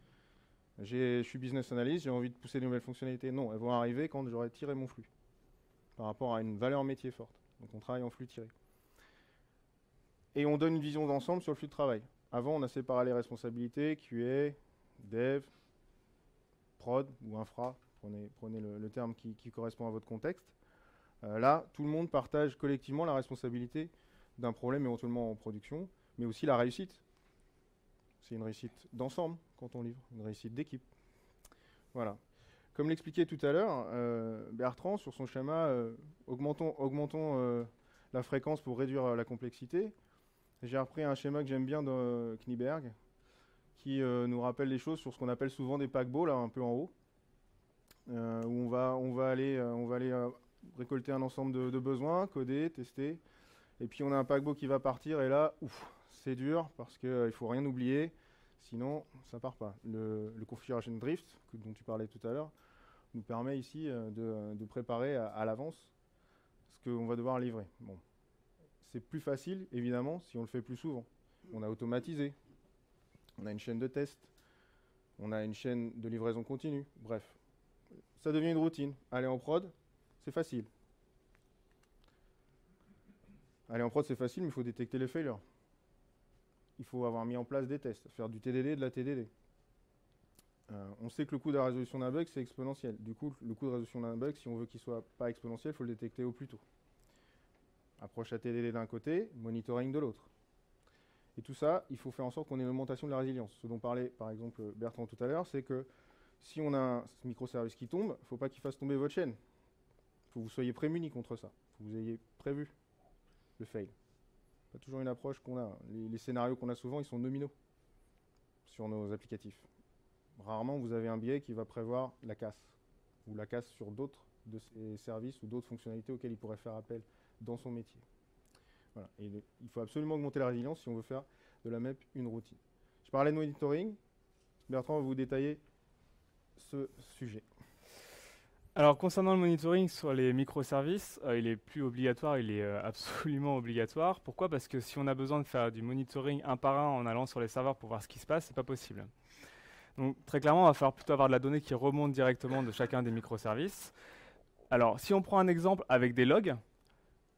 B: Je suis business analyst, j'ai envie de pousser de nouvelles fonctionnalités. Non, elles vont arriver quand j'aurai tiré mon flux, par rapport à une valeur métier forte. Donc on travaille en flux tiré. Et on donne une vision d'ensemble sur le flux de travail. Avant, on a séparé les responsabilités, QA, Dev, Prod ou Infra. Prenez le terme qui correspond à votre contexte. Là, tout le monde partage collectivement la responsabilité d'un problème éventuellement en production, mais aussi la réussite. C'est une réussite d'ensemble quand on livre, une réussite d'équipe. Voilà. Comme l'expliquait tout à l'heure, Bertrand, sur son schéma, augmentons la fréquence pour réduire la complexité. J'ai repris un schéma que j'aime bien de Kniberg, qui nous rappelle les choses sur ce qu'on appelle souvent des paquebots, là, un peu en haut, où on va aller récolter un ensemble de besoins, coder, tester, et puis on a un paquebot qui va partir, et là, c'est dur, parce qu'il ne faut rien oublier, sinon ça ne part pas. Le configuration drift, dont tu parlais tout à l'heure, nous permet ici de préparer à l'avance ce qu'on va devoir livrer. Bon. C'est plus facile, évidemment, si on le fait plus souvent. On a automatisé, on a une chaîne de test, on a une chaîne de livraison continue, bref. Ça devient une routine. Aller en prod, c'est facile. Aller en prod, c'est facile, mais il faut détecter les failures. Il faut avoir mis en place des tests, faire du TDD, de la TDD. On sait que le coût de la résolution d'un bug, c'est exponentiel. Du coup, le coût de résolution d'un bug, si on veut qu'il ne soit pas exponentiel, il faut le détecter au plus tôt. Approche à TDD d'un côté, monitoring de l'autre. Et tout ça, il faut faire en sorte qu'on ait une augmentation de la résilience. Ce dont parlait par exemple Bertrand tout à l'heure, c'est que si on a un microservice qui tombe, il ne faut pas qu'il fasse tomber votre chaîne. Il faut que vous soyez prémunis contre ça. Il faut que vous ayez prévu le fail. C'est pas toujours une approche qu'on a. Les scénarios qu'on a souvent, ils sont nominaux sur nos applicatifs. Rarement, vous avez un biais qui va prévoir la casse, ou la casse sur d'autres de ces services ou d'autres fonctionnalités auxquelles il pourrait faire appel dans son métier. Voilà. Et il faut absolument augmenter la résilience si on veut faire de la MEP une routine. Je parlais de monitoring. Bertrand va vous détailler ce sujet.
A: Alors concernant le monitoring sur les microservices, il est plus obligatoire, il est absolument obligatoire. Pourquoi? Parce que si on a besoin de faire du monitoring un par un en allant sur les serveurs pour voir ce qui se passe, c'est pas possible. Donc très clairement, on va falloir plutôt avoir de la donnée qui remonte directement de chacun des microservices. Alors si on prend un exemple avec des logs,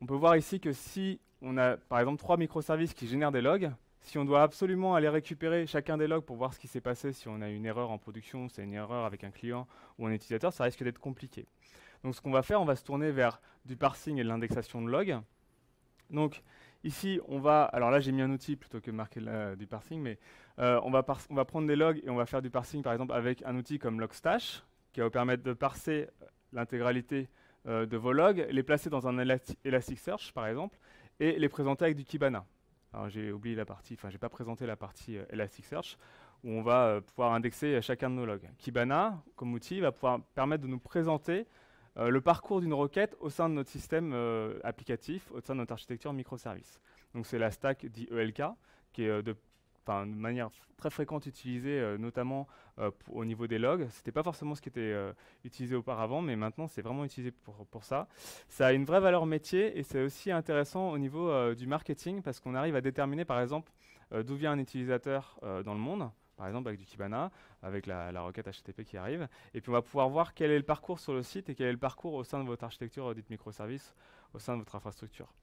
A: on peut voir ici que si on a par exemple 3 microservices qui génèrent des logs, si on doit absolument aller récupérer chacun des logs pour voir ce qui s'est passé, si on a une erreur en production, c'est une erreur avec un client ou un utilisateur, ça risque d'être compliqué. Donc ce qu'on va faire, on va se tourner vers du parsing et de l'indexation de logs. Donc ici, on va, alors là j'ai mis un outil plutôt que marquer du parsing, mais on va prendre des logs et on va faire du parsing par exemple avec un outil comme Logstash, qui va vous permettre de parser l'intégralité de vos logs, les placer dans un Elasticsearch par exemple, et les présenter avec du Kibana. Alors j'ai oublié la partie, enfin j'ai pas présenté la partie Elasticsearch, où on va pouvoir indexer chacun de nos logs. Kibana, comme outil, va pouvoir permettre de nous présenter le parcours d'une requête au sein de notre système applicatif, au sein de notre architecture microservice. Donc c'est la stack dit ELK, qui est de manière très fréquente utilisée, notamment au niveau des logs. Ce n'était pas forcément ce qui était utilisé auparavant, mais maintenant c'est vraiment utilisé pour ça. Ça a une vraie valeur métier et c'est aussi intéressant au niveau du marketing parce qu'on arrive à déterminer par exemple d'où vient un utilisateur dans le monde, par exemple avec du Kibana, avec la requête HTTP qui arrive, et puis on va pouvoir voir quel est le parcours sur le site et quel est le parcours au sein de votre architecture dite microservice, au sein de votre infrastructure.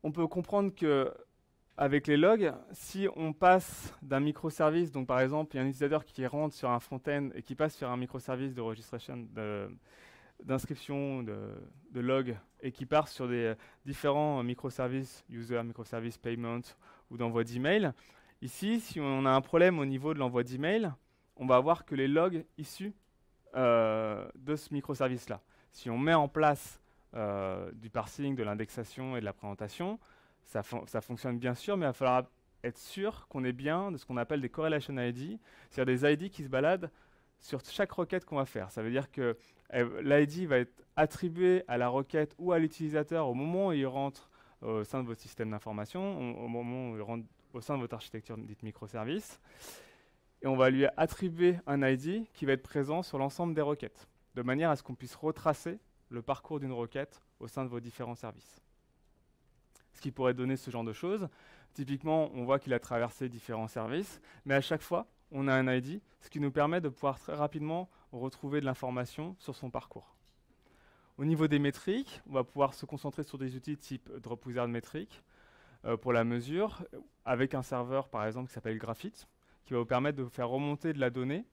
A: on peut comprendre que avec les logs, si on passe d'un microservice, donc par exemple, il y a un utilisateur qui rentre sur un front-end et qui passe sur un microservice de registration, d'inscription, de log, et qui part sur des différents microservices, user, microservice, payment, ou d'envoi d'email. Ici, si on a un problème au niveau de l'envoi d'email, on va avoir que les logs issus de ce microservice-là. Si on met en place du parsing, de l'indexation et de la présentation, ça fonctionne bien sûr, mais il va falloir être sûr qu'on est bien de ce qu'on appelle des correlation ID, c'est-à-dire des ID qui se baladent sur chaque requête qu'on va faire. Ça veut dire que l'ID va être attribué à la requête ou à l'utilisateur au moment où il rentre au sein de votre système d'information, au moment où il rentre au sein de votre architecture dite microservice. Et on va lui attribuer un ID qui va être présent sur l'ensemble des requêtes, de manière à ce qu'on puisse retracer le parcours d'une requête au sein de vos différents services. Ce qui pourrait donner ce genre de choses. Typiquement, on voit qu'il a traversé différents services, mais à chaque fois, on a un ID, ce qui nous permet de pouvoir très rapidement retrouver de l'information sur son parcours. Au niveau des métriques, on va pouvoir se concentrer sur des outils type Dropwizard Metric pour la mesure, avec un serveur par exemple qui s'appelle Graphite, qui va vous permettre de vous faire remonter de la donnée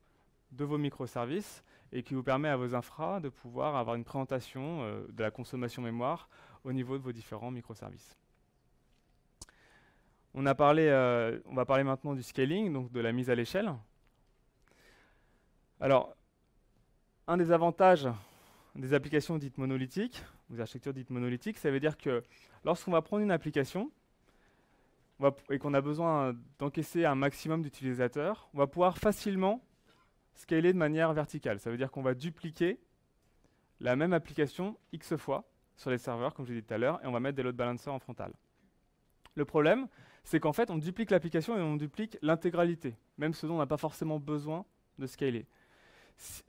A: de vos microservices et qui vous permet à vos infras de pouvoir avoir une présentation de la consommation mémoire au niveau de vos différents microservices. On va parler maintenant du scaling, donc de la mise à l'échelle. Alors, un des avantages des applications dites monolithiques, des architectures dites monolithiques, ça veut dire que lorsqu'on va prendre une application et qu'on a besoin d'encaisser un maximum d'utilisateurs, on va pouvoir facilement scaler de manière verticale. Ça veut dire qu'on va dupliquer la même application X fois sur les serveurs, comme je l'ai dit tout à l'heure, et on va mettre des load balancers en frontal. Le problème, c'est qu'en fait, on duplique l'application et on duplique l'intégralité, même ce dont on n'a pas forcément besoin de scaler.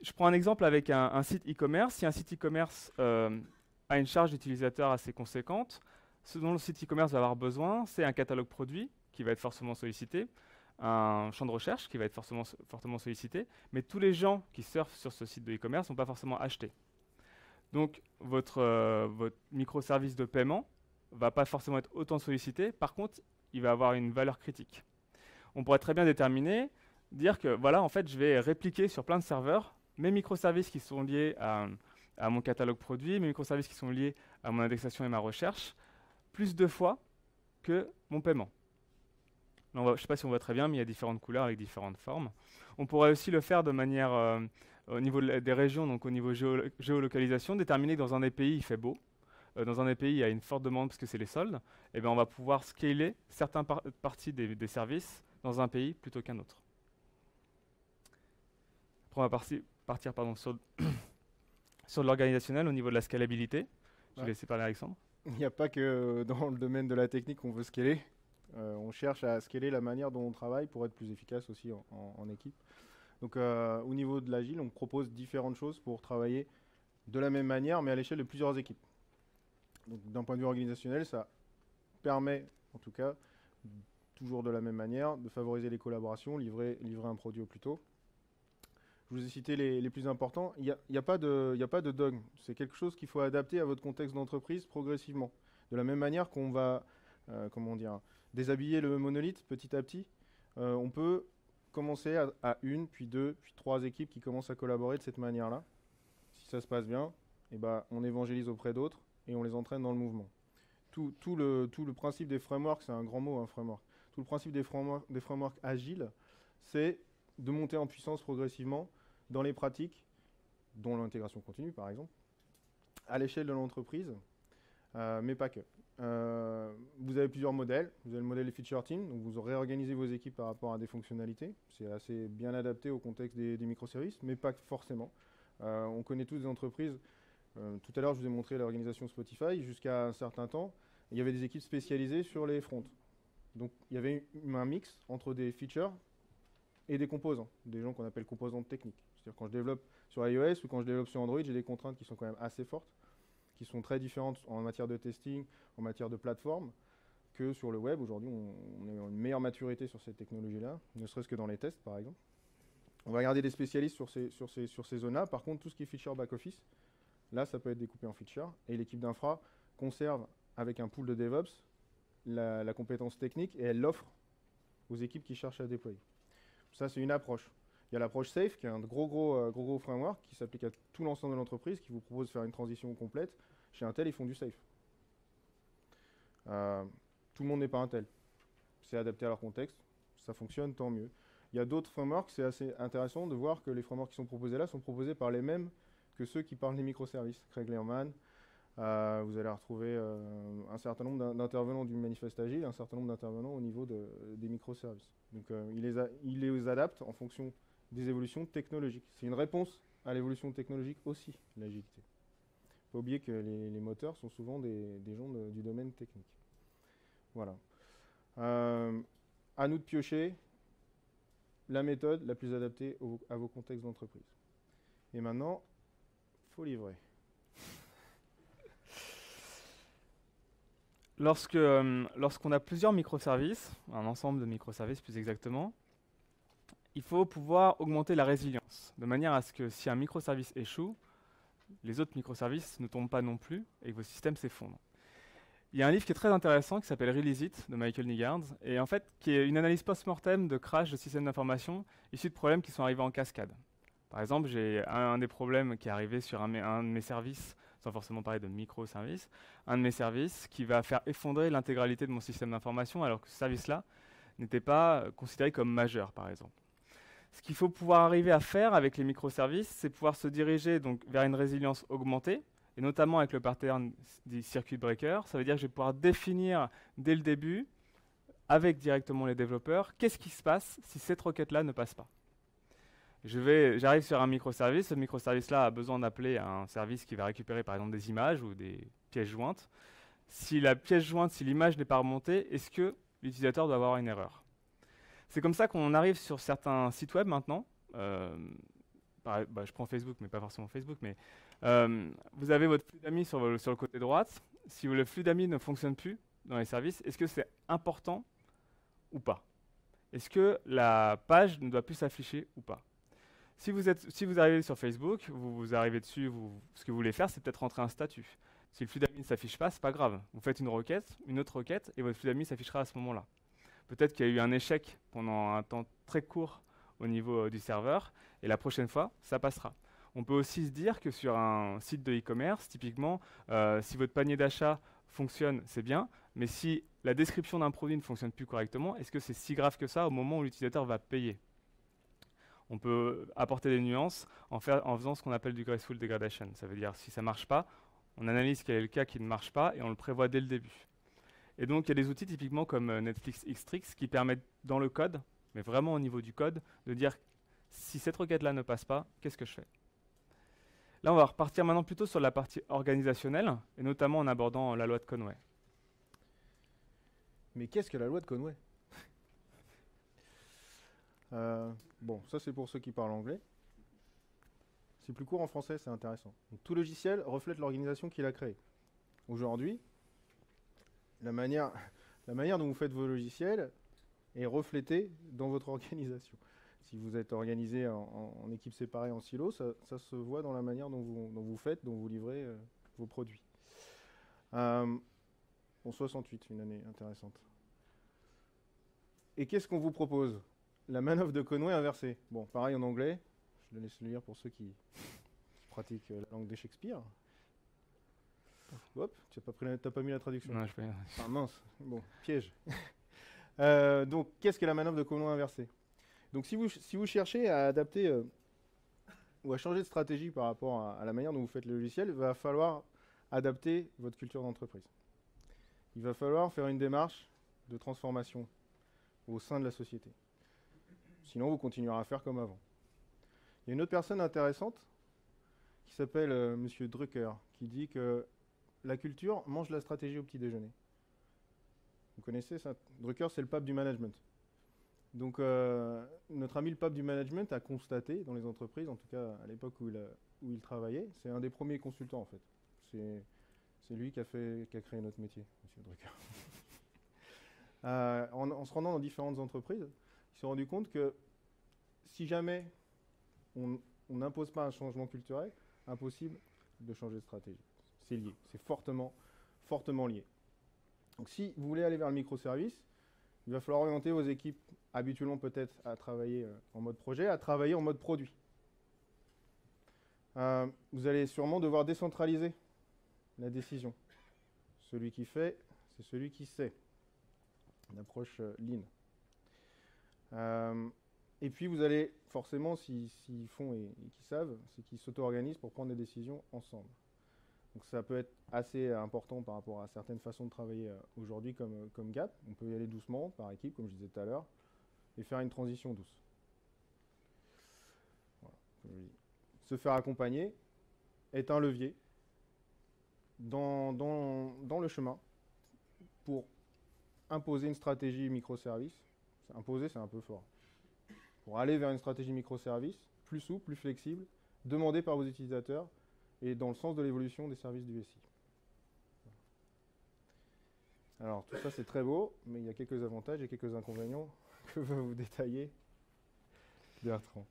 A: Je prends un exemple avec un site e-commerce. Si un site e-commerce a une charge d'utilisateur assez conséquente, ce dont le site e-commerce va avoir besoin, c'est un catalogue produit qui va être forcément sollicité, un champ de recherche qui va être fortement sollicité, mais tous les gens qui surfent sur ce site de e-commerce ne vont pas forcément acheter. Donc, votre microservice de paiement ne va pas forcément être autant sollicité. Par contre, il va avoir une valeur critique. On pourrait très bien dire que voilà, en fait, je vais répliquer sur plein de serveurs mes microservices qui sont liés à mon catalogue produit, mes microservices qui sont liés à mon indexation et ma recherche, plus de fois que mon paiement. Là, je ne sais pas si on voit très bien, mais il y a différentes couleurs avec différentes formes. On pourrait aussi le faire de manière, au niveau des régions, donc au niveau géolocalisation, déterminer que dans un des pays, il fait beau. Dans un des pays, il y a une forte demande parce que c'est les soldes. Et bien, on va pouvoir scaler certaines parties des services dans un pays plutôt qu'un autre. Après, on va partir sur l'organisationnel au niveau de la scalabilité. Je vais laisser parler Alexandre.
B: Il n'y a pas que dans le domaine de la technique qu'on veut scaler. On cherche à scaler la manière dont on travaille pour être plus efficace aussi en équipe. Donc au niveau de l'agile, on propose différentes choses pour travailler de la même manière, mais à l'échelle de plusieurs équipes. Donc d'un point de vue organisationnel, ça permet, en tout cas, toujours de la même manière, de favoriser les collaborations, livrer un produit au plus tôt. Je vous ai cité les plus importants. Il n'y a pas de dogme. C'est quelque chose qu'il faut adapter à votre contexte d'entreprise progressivement. De la même manière qu'on va déshabiller le monolithe petit à petit, on peut commencer à une, puis deux, puis trois équipes qui commencent à collaborer de cette manière-là. Si ça se passe bien, eh ben, on évangélise auprès d'autres et on les entraîne dans le mouvement. Tout le principe des frameworks, c'est un grand mot, un framework. Tout le principe des frameworks agiles, c'est de monter en puissance progressivement dans les pratiques, dont l'intégration continue par exemple, à l'échelle de l'entreprise, mais pas que. Vous avez plusieurs modèles. Vous avez le modèle des feature teams, donc vous réorganisez vos équipes par rapport à des fonctionnalités. C'est assez bien adapté au contexte des microservices, mais pas forcément. On connaît tous des entreprises. Tout à l'heure, je vous ai montré l'organisation Spotify. Jusqu'à un certain temps, il y avait des équipes spécialisées sur les fronts. Donc, il y avait un mix entre des features et des composants, des gens qu'on appelle composantes techniques. C'est-à-dire quand je développe sur iOS ou quand je développe sur Android, j'ai des contraintes qui sont quand même assez fortes, qui sont très différentes en matière de testing, en matière de plateforme, que sur le web. Aujourd'hui, on est en une meilleure maturité sur ces technologies-là, ne serait-ce que dans les tests, par exemple. On va garder des spécialistes sur ces zones-là. Par contre, tout ce qui est feature back-office, là, ça peut être découpé en feature. Et l'équipe d'infra conserve, avec un pool de DevOps, la compétence technique et elle l'offre aux équipes qui cherchent à déployer. Ça, c'est une approche. Il y a l'approche SAFe, qui est un gros framework qui s'applique à tout l'ensemble de l'entreprise, qui vous propose de faire une transition complète. Chez Intel, ils font du SAFe. Tout le monde n'est pas Intel. C'est adapté à leur contexte. Ça fonctionne, tant mieux. Il y a d'autres frameworks, c'est assez intéressant de voir que les frameworks qui sont proposés là sont proposés par les mêmes que ceux qui parlent des microservices. Craig Lehrman, vous allez retrouver un certain nombre d'intervenants du manifeste agile, un certain nombre d'intervenants au niveau des microservices. Donc il les adapte en fonction des évolutions technologiques. C'est une réponse à l'évolution technologique aussi, l'agilité. Il ne faut pas oublier que les moteurs sont souvent des gens du domaine technique. Voilà. À nous de piocher la méthode la plus adaptée à vos contextes d'entreprise. Et maintenant, il faut livrer.
A: Lorsqu'on a plusieurs microservices, un ensemble de microservices plus exactement, il faut pouvoir augmenter la résilience, de manière à ce que si un microservice échoue, les autres microservices ne tombent pas non plus et que vos systèmes s'effondrent. Il y a un livre qui est très intéressant qui s'appelle Release It de Michael Nygaard et en fait qui est une analyse post-mortem de crash de systèmes d'information issus de problèmes qui sont arrivés en cascade. Par exemple, j'ai un des problèmes qui est arrivé sur un de mes services, sans forcément parler de microservices, un de mes services qui va faire effondrer l'intégralité de mon système d'information alors que ce service-là n'était pas considéré comme majeur, par exemple. Ce qu'il faut pouvoir arriver à faire avec les microservices, c'est pouvoir se diriger donc vers une résilience augmentée, et notamment avec le pattern du circuit breaker. Ça veut dire que je vais pouvoir définir dès le début, avec directement les développeurs, qu'est-ce qui se passe si cette requête-là ne passe pas. J'arrive sur un microservice, ce microservice-là a besoin d'appeler un service qui va récupérer par exemple des images ou des pièces jointes. Si la pièce jointe, si l'image n'est pas remontée, est-ce que l'utilisateur doit avoir une erreur? C'est comme ça qu'on arrive sur certains sites web maintenant. Je prends Facebook, mais pas forcément Facebook, mais vous avez votre flux d'amis sur le côté droite. Si le flux d'amis ne fonctionne plus dans les services, est-ce que c'est important ou pas? Est-ce que la page ne doit plus s'afficher ou pas? Si vous arrivez sur Facebook, vous arrivez dessus, ce que vous voulez faire, c'est peut-être rentrer un statut. Si le flux d'amis ne s'affiche pas, c'est pas grave. Vous faites une autre requête, et votre flux d'amis s'affichera à ce moment-là. Peut-être qu'il y a eu un échec pendant un temps très court au niveau du serveur, et la prochaine fois, ça passera. On peut aussi se dire que sur un site de e-commerce, typiquement, si votre panier d'achat fonctionne, c'est bien, mais si la description d'un produit ne fonctionne plus correctement, est-ce que c'est si grave que ça au moment où l'utilisateur va payer? On peut apporter des nuances en faisant ce qu'on appelle du graceful degradation. Ça veut dire, si ça ne marche pas, on analyse quel est le cas qui ne marche pas et on le prévoit dès le début. Et donc, il y a des outils typiquement comme Netflix Xtrix qui permettent dans le code, mais vraiment au niveau du code, de dire si cette requête-là ne passe pas, qu'est-ce que je fais? Là, on va repartir maintenant plutôt sur la partie organisationnelle, et notamment en abordant la loi de Conway.
B: Mais qu'est-ce que la loi de Conway? Bon, ça c'est pour ceux qui parlent anglais. C'est plus court en français, c'est intéressant. Donc, tout logiciel reflète l'organisation qu'il a créée. Aujourd'hui, la manière dont vous faites vos logiciels est reflétée dans votre organisation. Si vous êtes organisé en équipes séparées, en silos, ça se voit dans la manière dont vous faites, dont vous livrez vos produits. En 68, une année intéressante. Et qu'est-ce qu'on vous propose? La manœuvre de Conway inversée. Bon, pareil en anglais. Je le laisse lire pour ceux qui pratiquent la langue de Shakespeare. Hop, tu n'as pas mis la traduction.
A: Non, je peux...
B: Ah mince, bon, piège. Donc, qu'est-ce que la manœuvre de Conway inversée? Donc, si vous cherchez à adapter ou à changer de stratégie par rapport à la manière dont vous faites le logiciel, il va falloir adapter votre culture d'entreprise. Il va falloir faire une démarche de transformation au sein de la société. Sinon, vous continuerez à faire comme avant. Il y a une autre personne intéressante qui s'appelle Monsieur Drucker, qui dit que la culture mange la stratégie au petit déjeuner. Vous connaissez ça? Drucker, c'est le pape du management. Donc, notre ami le pape du management a constaté dans les entreprises, en tout cas à l'époque où il travaillait, c'est un des premiers consultants en fait. C'est lui qui a créé notre métier, Monsieur Drucker. En se rendant dans différentes entreprises, il s'est rendu compte que si jamais on n'impose pas un changement culturel, impossible de changer de stratégie. C'est lié, c'est fortement lié. Donc si vous voulez aller vers le microservice, il va falloir orienter vos équipes, habituellement peut-être à travailler en mode projet, à travailler en mode produit. Vous allez sûrement devoir décentraliser la décision. Celui qui fait, c'est celui qui sait. Une approche lean. Et puis vous allez forcément, s'ils font et qu'ils savent, c'est qu'ils s'auto-organisent pour prendre des décisions ensemble. Donc ça peut être assez important par rapport à certaines façons de travailler aujourd'hui comme GAP. On peut y aller doucement par équipe, comme je disais tout à l'heure, et faire une transition douce. Voilà, comme je dis. Se faire accompagner est un levier dans le chemin pour imposer une stratégie microservice. Imposer, c'est un peu fort. Pour aller vers une stratégie microservice, plus souple, plus flexible, demandée par vos utilisateurs et dans le sens de l'évolution des services du SI. Alors, tout ça, c'est très beau, mais il y a quelques avantages et quelques inconvénients que va vous détailler Bertrand.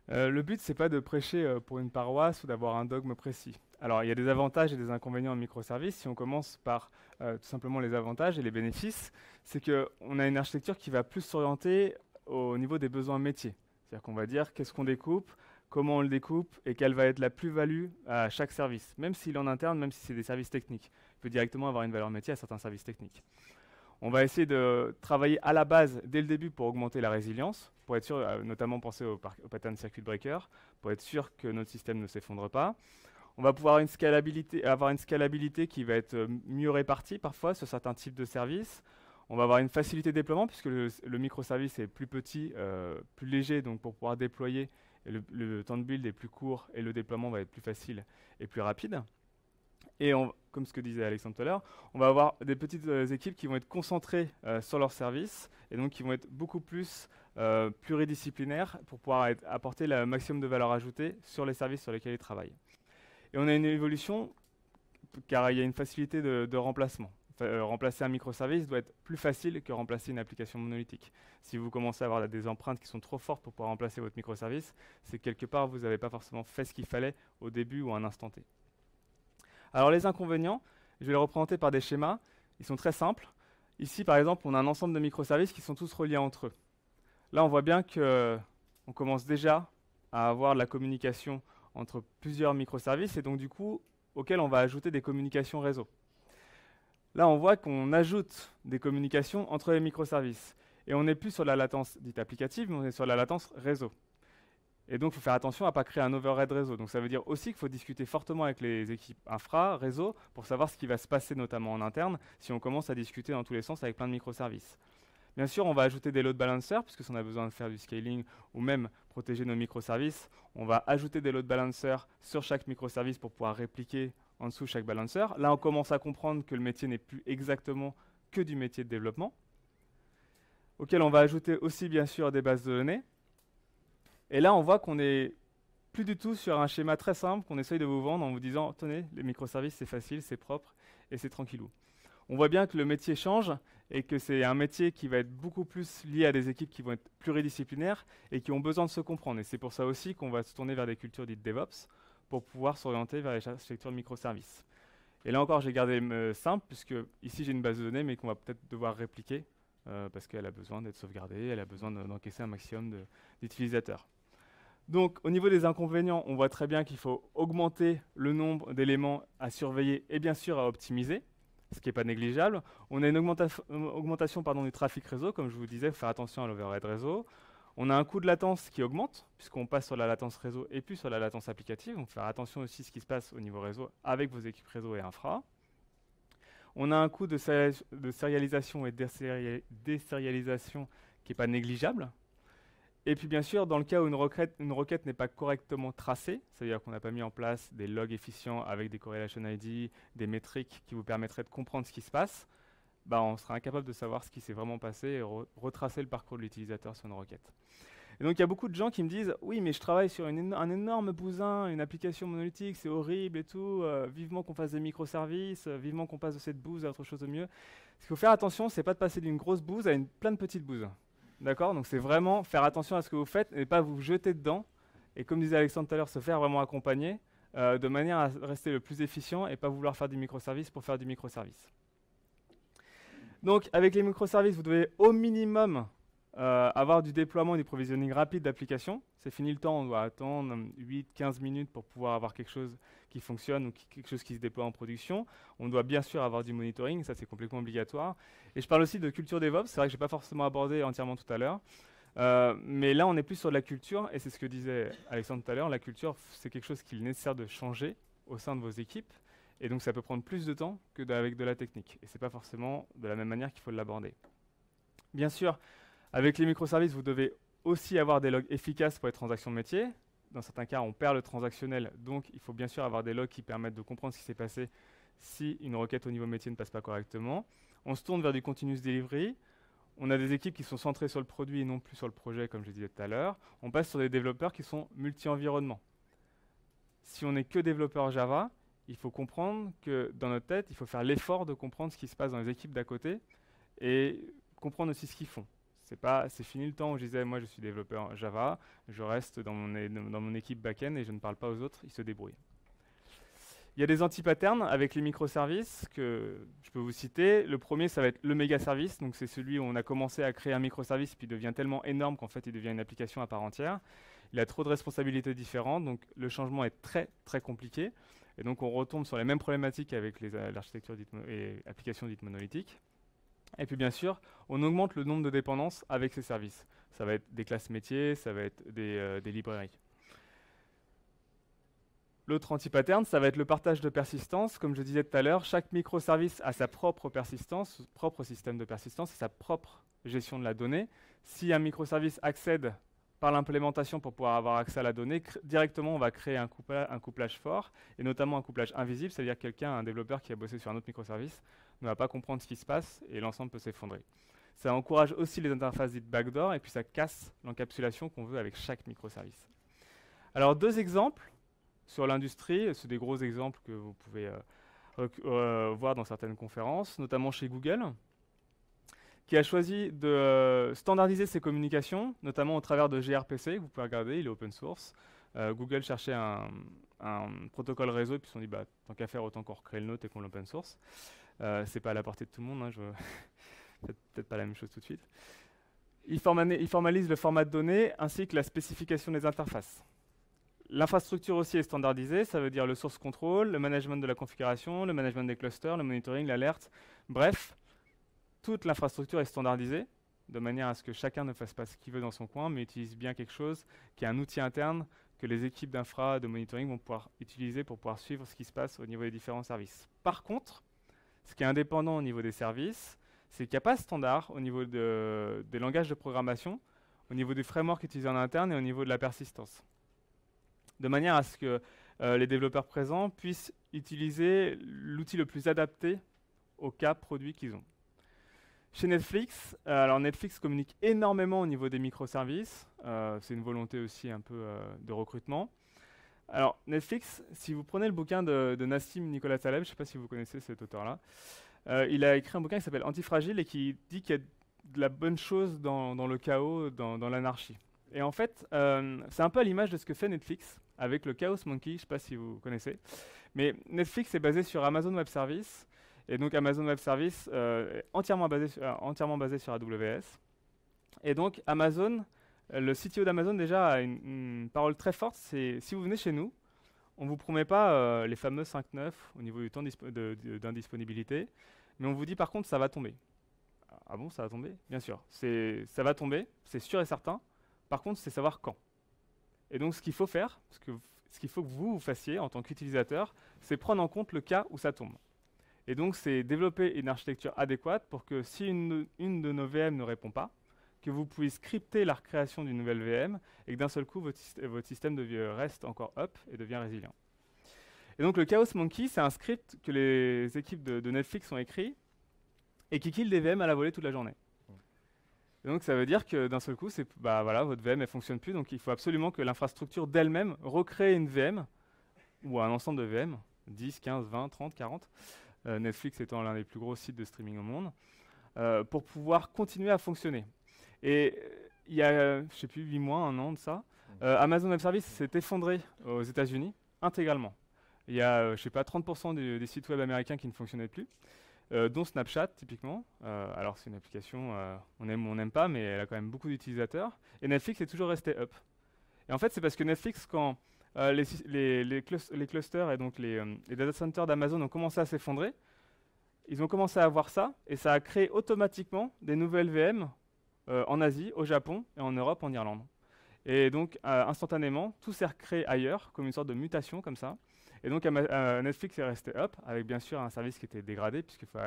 A: Le but, c'est pas de prêcher pour une paroisse ou d'avoir un dogme précis. Alors, il y a des avantages et des inconvénients en microservices. Si on commence par tout simplement les avantages et les bénéfices, c'est qu'on a une architecture qui va plus s'orienter au niveau des besoins métiers. C'est-à-dire qu'on va dire qu'est-ce qu'on découpe, comment on le découpe et quelle va être la plus-value à chaque service, même s'il est en interne, même si c'est des services techniques. Il peut directement avoir une valeur métier à certains services techniques. On va essayer de travailler à la base, dès le début, pour augmenter la résilience, pour être sûr, notamment penser au pattern circuit breaker, pour être sûr que notre système ne s'effondre pas. On va pouvoir avoir une scalabilité qui va être mieux répartie parfois sur certains types de services. On va avoir une facilité de déploiement puisque le microservice est plus petit, plus léger, donc pour pouvoir déployer, le temps de build est plus court et le déploiement va être plus facile et plus rapide. Et comme ce que disait Alexandre tout à l'heure, on va avoir des petites équipes qui vont être concentrées sur leur service et donc qui vont être beaucoup plus pluridisciplinaires pour pouvoir apporter le maximum de valeur ajoutée sur les services sur lesquels ils travaillent. Et on a une évolution car il y a une facilité de remplacement. Remplacer un microservice doit être plus facile que remplacer une application monolithique. Si vous commencez à avoir des empreintes qui sont trop fortes pour pouvoir remplacer votre microservice, c'est que quelque part vous n'avez pas forcément fait ce qu'il fallait au début ou à un instant T. Alors les inconvénients, je vais les représenter par des schémas. Ils sont très simples. Ici, par exemple, on a un ensemble de microservices qui sont tous reliés entre eux. Là, on voit bien qu'on commence déjà à avoir de la communication entre plusieurs microservices et donc du coup, auxquels on va ajouter des communications réseau. Là, on voit qu'on ajoute des communications entre les microservices. Et on n'est plus sur la latence dite applicative, mais on est sur la latence réseau. Et donc, il faut faire attention à ne pas créer un overhead réseau. Donc, ça veut dire aussi qu'il faut discuter fortement avec les équipes infra, réseau, pour savoir ce qui va se passer, notamment en interne, si on commence à discuter dans tous les sens avec plein de microservices. Bien sûr, on va ajouter des load balancers, puisque si on a besoin de faire du scaling ou même protéger nos microservices, on va ajouter des load balancers sur chaque microservice pour pouvoir répliquer en dessous chaque balancer. Là, on commence à comprendre que le métier n'est plus exactement que du métier de développement, auquel on va ajouter aussi, bien sûr, des bases de données. Et là, on voit qu'on n'est plus du tout sur un schéma très simple qu'on essaye de vous vendre en vous disant « Tenez, les microservices, c'est facile, c'est propre et c'est tranquillou ». On voit bien que le métier change et que c'est un métier qui va être beaucoup plus lié à des équipes qui vont être pluridisciplinaires et qui ont besoin de se comprendre. Et c'est pour ça aussi qu'on va se tourner vers des cultures dites DevOps pour pouvoir s'orienter vers les architectures de microservices. Et là encore, j'ai gardé simple puisque ici, j'ai une base de données mais qu'on va peut-être devoir répliquer parce qu'elle a besoin d'être sauvegardée, elle a besoin d'encaisser un maximum d'utilisateurs. Donc, au niveau des inconvénients, on voit très bien qu'il faut augmenter le nombre d'éléments à surveiller et bien sûr à optimiser, ce qui n'est pas négligeable. On a une augmentation du trafic réseau, comme je vous disais, il faut faire attention à l'overhead réseau. On a un coût de latence qui augmente, puisqu'on passe sur la latence réseau et puis sur la latence applicative. Donc, faire attention aussi à ce qui se passe au niveau réseau avec vos équipes réseau et infra. On a un coût de sérialisation et de désérialisation qui n'est pas négligeable. Et puis bien sûr, dans le cas où une requête n'est pas correctement tracée, c'est-à-dire qu'on n'a pas mis en place des logs efficients avec des correlation ID, des métriques qui vous permettraient de comprendre ce qui se passe, on sera incapable de savoir ce qui s'est vraiment passé et retracer le parcours de l'utilisateur sur une requête. Et donc il y a beaucoup de gens qui me disent « Oui, mais je travaille sur un énorme bousin, une application monolithique, c'est horrible et tout, vivement qu'on fasse des microservices, vivement qu'on passe de cette bouse à autre chose de mieux. » Ce qu'il faut faire attention, c'est pas de passer d'une grosse bouse à plein de petites bouses. D'accord? Donc c'est vraiment faire attention à ce que vous faites et pas vous jeter dedans. Et comme disait Alexandre tout à l'heure, se faire vraiment accompagner de manière à rester le plus efficient et pas vouloir faire du microservice pour faire du microservice. Donc, avec les microservices, vous devez au minimum avoir du déploiement et du provisioning rapide d'applications. C'est fini le temps, on doit attendre 8-15 minutes pour pouvoir avoir quelque chose qui fonctionne ou quelque chose qui se déploie en production. On doit bien sûr avoir du monitoring, ça c'est complètement obligatoire. Et je parle aussi de culture DevOps, c'est vrai que je n'ai pas forcément abordé entièrement tout à l'heure. Mais là, on est plus sur de la culture, et c'est ce que disait Alexandre tout à l'heure, la culture, c'est quelque chose qu'il est nécessaire de changer au sein de vos équipes. Et donc ça peut prendre plus de temps qu'avec de la technique. Et ce n'est pas forcément de la même manière qu'il faut l'aborder. Bien sûr, avec les microservices, vous devez aussi avoir des logs efficaces pour les transactions de métier. Dans certains cas, on perd le transactionnel, donc il faut bien sûr avoir des logs qui permettent de comprendre ce qui s'est passé si une requête au niveau métier ne passe pas correctement. On se tourne vers du continuous delivery. On a des équipes qui sont centrées sur le produit et non plus sur le projet, comme je disais tout à l'heure. On passe sur des développeurs qui sont multi-environnements. Si on n'est que développeur Java, il faut comprendre que dans notre tête, il faut faire l'effort de comprendre ce qui se passe dans les équipes d'à côté et comprendre aussi ce qu'ils font. C'est fini le temps où je disais, moi je suis développeur Java, je reste dans mon équipe back-end et je ne parle pas aux autres, ils se débrouillent. Il y a des anti-patterns avec les microservices que je peux vous citer. Le premier, ça va être le méga-service. Donc c'est celui où on a commencé à créer un microservice puis il devient tellement énorme qu'en fait il devient une application à part entière. Il a trop de responsabilités différentes, donc le changement est très très compliqué. Et donc on retombe sur les mêmes problématiques avec l'architecture et applications dites monolithiques. Et puis bien sûr, on augmente le nombre de dépendances avec ces services. Ça va être des classes métiers, ça va être des librairies. L'autre anti-pattern, ça va être le partage de persistance. Comme je disais tout à l'heure, chaque microservice a sa propre persistance, propre système de persistance et sa propre gestion de la donnée. Si un microservice accède par l'implémentation pour pouvoir avoir accès à la donnée, directement on va créer un couplage fort, et notamment un couplage invisible, c'est-à-dire un développeur qui a bossé sur un autre microservice ne va pas comprendre ce qui se passe et l'ensemble peut s'effondrer. Ça encourage aussi les interfaces dites backdoor et puis ça casse l'encapsulation qu'on veut avec chaque microservice. Alors 2 exemples sur l'industrie, c'est des gros exemples que vous pouvez voir dans certaines conférences, notamment chez Google, qui a choisi de standardiser ses communications, notamment au travers de gRPC, vous pouvez regarder, il est open source. Google cherchait un protocole réseau, et puis ils se sont dit, bah, tant qu'à faire, autant qu'on recrée le nôtre et qu'on l'open source. C'est pas à la portée de tout le monde, hein, peut-être pas la même chose tout de suite. Il formalise le format de données ainsi que la spécification des interfaces. L'infrastructure aussi est standardisée, ça veut dire le source control, le management de la configuration, le management des clusters, le monitoring, l'alerte. Bref, toute l'infrastructure est standardisée, de manière à ce que chacun ne fasse pas ce qu'il veut dans son coin, mais utilise bien quelque chose qui est un outil interne que les équipes d'infra, de monitoring vont pouvoir utiliser pour pouvoir suivre ce qui se passe au niveau des différents services. Par contre, ce qui est indépendant au niveau des services, c'est qu'il n'y a pas de standard au niveau des langages de programmation, au niveau des frameworks utilisés en interne et au niveau de la persistance. De manière à ce que les développeurs présents puissent utiliser l'outil le plus adapté au cas produit qu'ils ont. Chez Netflix, alors Netflix communique énormément au niveau des microservices. C'est une volonté aussi un peu de recrutement. Alors Netflix, si vous prenez le bouquin de Nassim Nicolas Taleb, je ne sais pas si vous connaissez cet auteur-là, il a écrit un bouquin qui s'appelle Antifragile et qui dit qu'il y a de la bonne chose dans le chaos, dans l'anarchie. Et en fait, c'est un peu à l'image de ce que fait Netflix avec le Chaos Monkey, je ne sais pas si vous connaissez. Mais Netflix est basé sur Amazon Web Services. Et donc Amazon Web Services est entièrement basé sur AWS. Et donc Amazon, le CTO d'Amazon déjà a une parole très forte, c'est si vous venez chez nous, on ne vous promet pas les fameux 5.9 au niveau du temps d'indisponibilité, mais on vous dit par contre ça va tomber. Ah bon, ça va tomber? Bien sûr, ça va tomber, c'est sûr et certain. Par contre, c'est savoir quand. Et donc ce qu'il faut faire, ce qu'il faut que vous fassiez en tant qu'utilisateur, c'est prendre en compte le cas où ça tombe. Et donc, c'est développer une architecture adéquate pour que si une de nos VM ne répond pas, que vous puissiez scripter la création d'une nouvelle VM et que d'un seul coup, votre système reste encore up et devient résilient. Et donc, le Chaos Monkey, c'est un script que les équipes de Netflix ont écrit et qui kill des VM à la volée toute la journée. Et donc, ça veut dire que d'un seul coup, voilà, votre VM ne fonctionne plus, donc il faut absolument que l'infrastructure d'elle-même recrée une VM ou un ensemble de VM, 10, 15, 20, 30, 40, Netflix étant l'un des plus gros sites de streaming au monde, pour pouvoir continuer à fonctionner. Et il y a, je ne sais plus, 8 mois, 1 an de ça, Amazon Web Services s'est effondré aux États-Unis intégralement. Il y a, je ne sais pas, 30% des sites web américains qui ne fonctionnaient plus. dont Snapchat typiquement. Alors c'est une application, on aime ou on n'aime pas, mais elle a quand même beaucoup d'utilisateurs. Et Netflix est toujours resté up. Et en fait, c'est parce que Netflix, quand les clusters et donc les data centers d'Amazon ont commencé à s'effondrer, ils ont commencé à voir ça, et ça a créé automatiquement des nouvelles VM en Asie, au Japon, et en Europe, en Irlande. Et donc, instantanément, tout s'est recréé ailleurs, comme une sorte de mutation, comme ça. Et donc, Netflix est resté up, avec bien sûr un service qui était dégradé, puisqu'il faut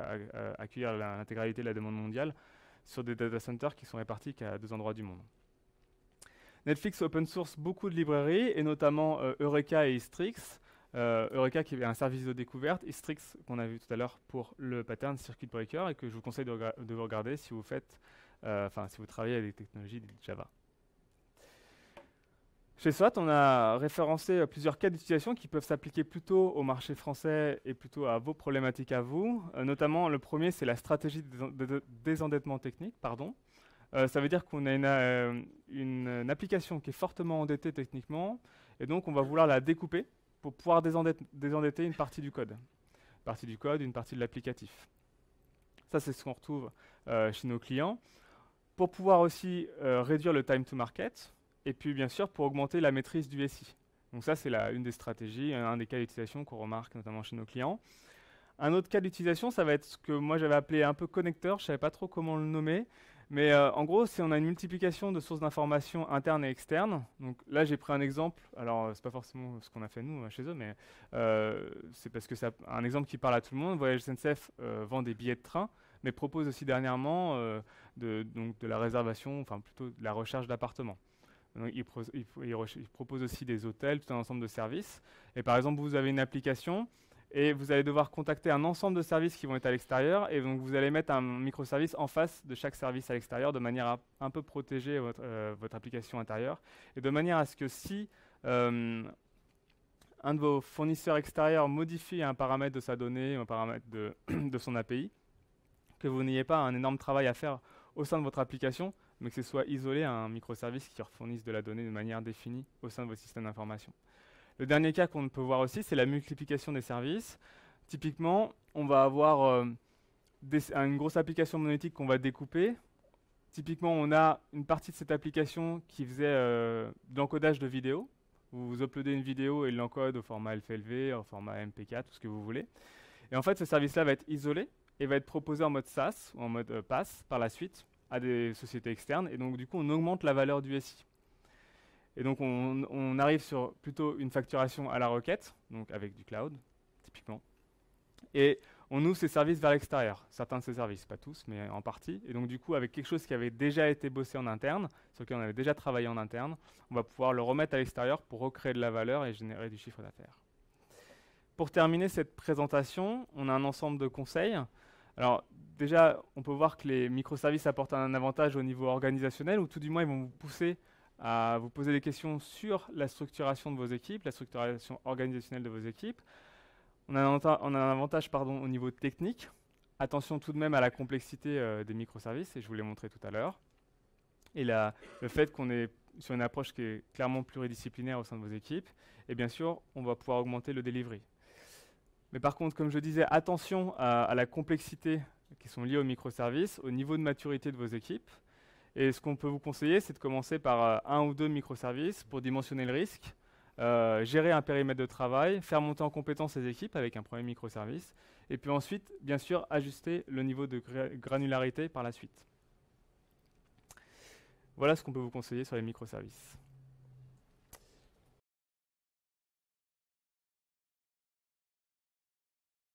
A: accueillir l'intégralité de la demande mondiale sur des data centers qui sont répartis qu'à 2 endroits du monde. Netflix open source beaucoup de librairies, et notamment Eureka et Istrix. Eureka qui est un service de découverte, Istrix qu'on a vu tout à l'heure pour le pattern circuit breaker, et que je vous conseille de vous regarder si vous faites, si vous travaillez avec des technologies de Java. Chez SWAT, on a référencé plusieurs cas d'utilisation qui peuvent s'appliquer plutôt au marché français et plutôt à vos problématiques à vous. Notamment, le premier, c'est la stratégie de désendettement technique. Ça veut dire qu'on a une application qui est fortement endettée techniquement, et donc on va vouloir la découper pour pouvoir désendetter une partie du code. Une partie de l'applicatif. Ça, c'est ce qu'on retrouve chez nos clients. Pour pouvoir aussi réduire le time to market, et puis bien sûr pour augmenter la maîtrise du SI. Donc ça, c'est une des stratégies, un des cas d'utilisation qu'on remarque notamment chez nos clients. Un autre cas d'utilisation, ça va être ce que moi j'avais appelé un peu connecteur, je ne savais pas trop comment le nommer, mais en gros, si on a une multiplication de sources d'informations internes et externes, donc là j'ai pris un exemple, alors c'est pas forcément ce qu'on a fait nous chez eux, mais c'est parce que c'est un exemple qui parle à tout le monde. Voyage SNCF vend des billets de train, mais propose aussi dernièrement de la réservation, enfin plutôt de la recherche d'appartements. Il propose aussi des hôtels, tout un ensemble de services. Et par exemple, vous avez une application et vous allez devoir contacter un ensemble de services qui vont être à l'extérieur. Et donc, vous allez mettre un microservice en face de chaque service à l'extérieur de manière à un peu protéger votre application intérieure. Et de manière à ce que si un de vos fournisseurs extérieurs modifie un paramètre de sa donnée, un paramètre de son API, que vous n'ayez pas un énorme travail à faire au sein de votre application, mais que ce soit isolé à un microservice qui fournisse de la donnée de manière définie au sein de votre système d'information. Le dernier cas qu'on peut voir aussi, c'est la multiplication des services. Typiquement, on va avoir une grosse application monolithique qu'on va découper. Typiquement, on a une partie de cette application qui faisait de l'encodage de vidéo. Vous uploadez une vidéo et l'encode au format FLV, au format MP4, tout ce que vous voulez. Et en fait, ce service-là va être isolé et va être proposé en mode SaaS, ou en mode PaaS, par la suite, à des sociétés externes, et donc du coup on augmente la valeur du SI. Et donc on arrive sur plutôt une facturation à la requête, donc avec du cloud, typiquement. Et on ouvre ces services vers l'extérieur, certains de ces services, pas tous, mais en partie. Et donc du coup, avec quelque chose qui avait déjà été bossé en interne, sur lequel on avait déjà travaillé en interne, on va pouvoir le remettre à l'extérieur pour recréer de la valeur et générer du chiffre d'affaires. Pour terminer cette présentation, on a un ensemble de conseils. Alors déjà, on peut voir que les microservices apportent un avantage au niveau organisationnel, ou tout du moins ils vont vous pousser à vous poser des questions sur la structuration de vos équipes, la structuration organisationnelle de vos équipes. On a un avantage au niveau technique. Attention tout de même à la complexité des microservices, et je vous l'ai montré tout à l'heure. Et le fait qu'on est sur une approche qui est clairement pluridisciplinaire au sein de vos équipes. Et bien sûr, on va pouvoir augmenter le delivery. Mais par contre, comme je disais, attention à la complexité qui sont liées aux microservices, au niveau de maturité de vos équipes. Et ce qu'on peut vous conseiller, c'est de commencer par un ou deux microservices pour dimensionner le risque, gérer un périmètre de travail, faire monter en compétence les équipes avec un premier microservice, et puis ensuite, bien sûr, ajuster le niveau de granularité par la suite. Voilà ce qu'on peut vous conseiller sur les microservices.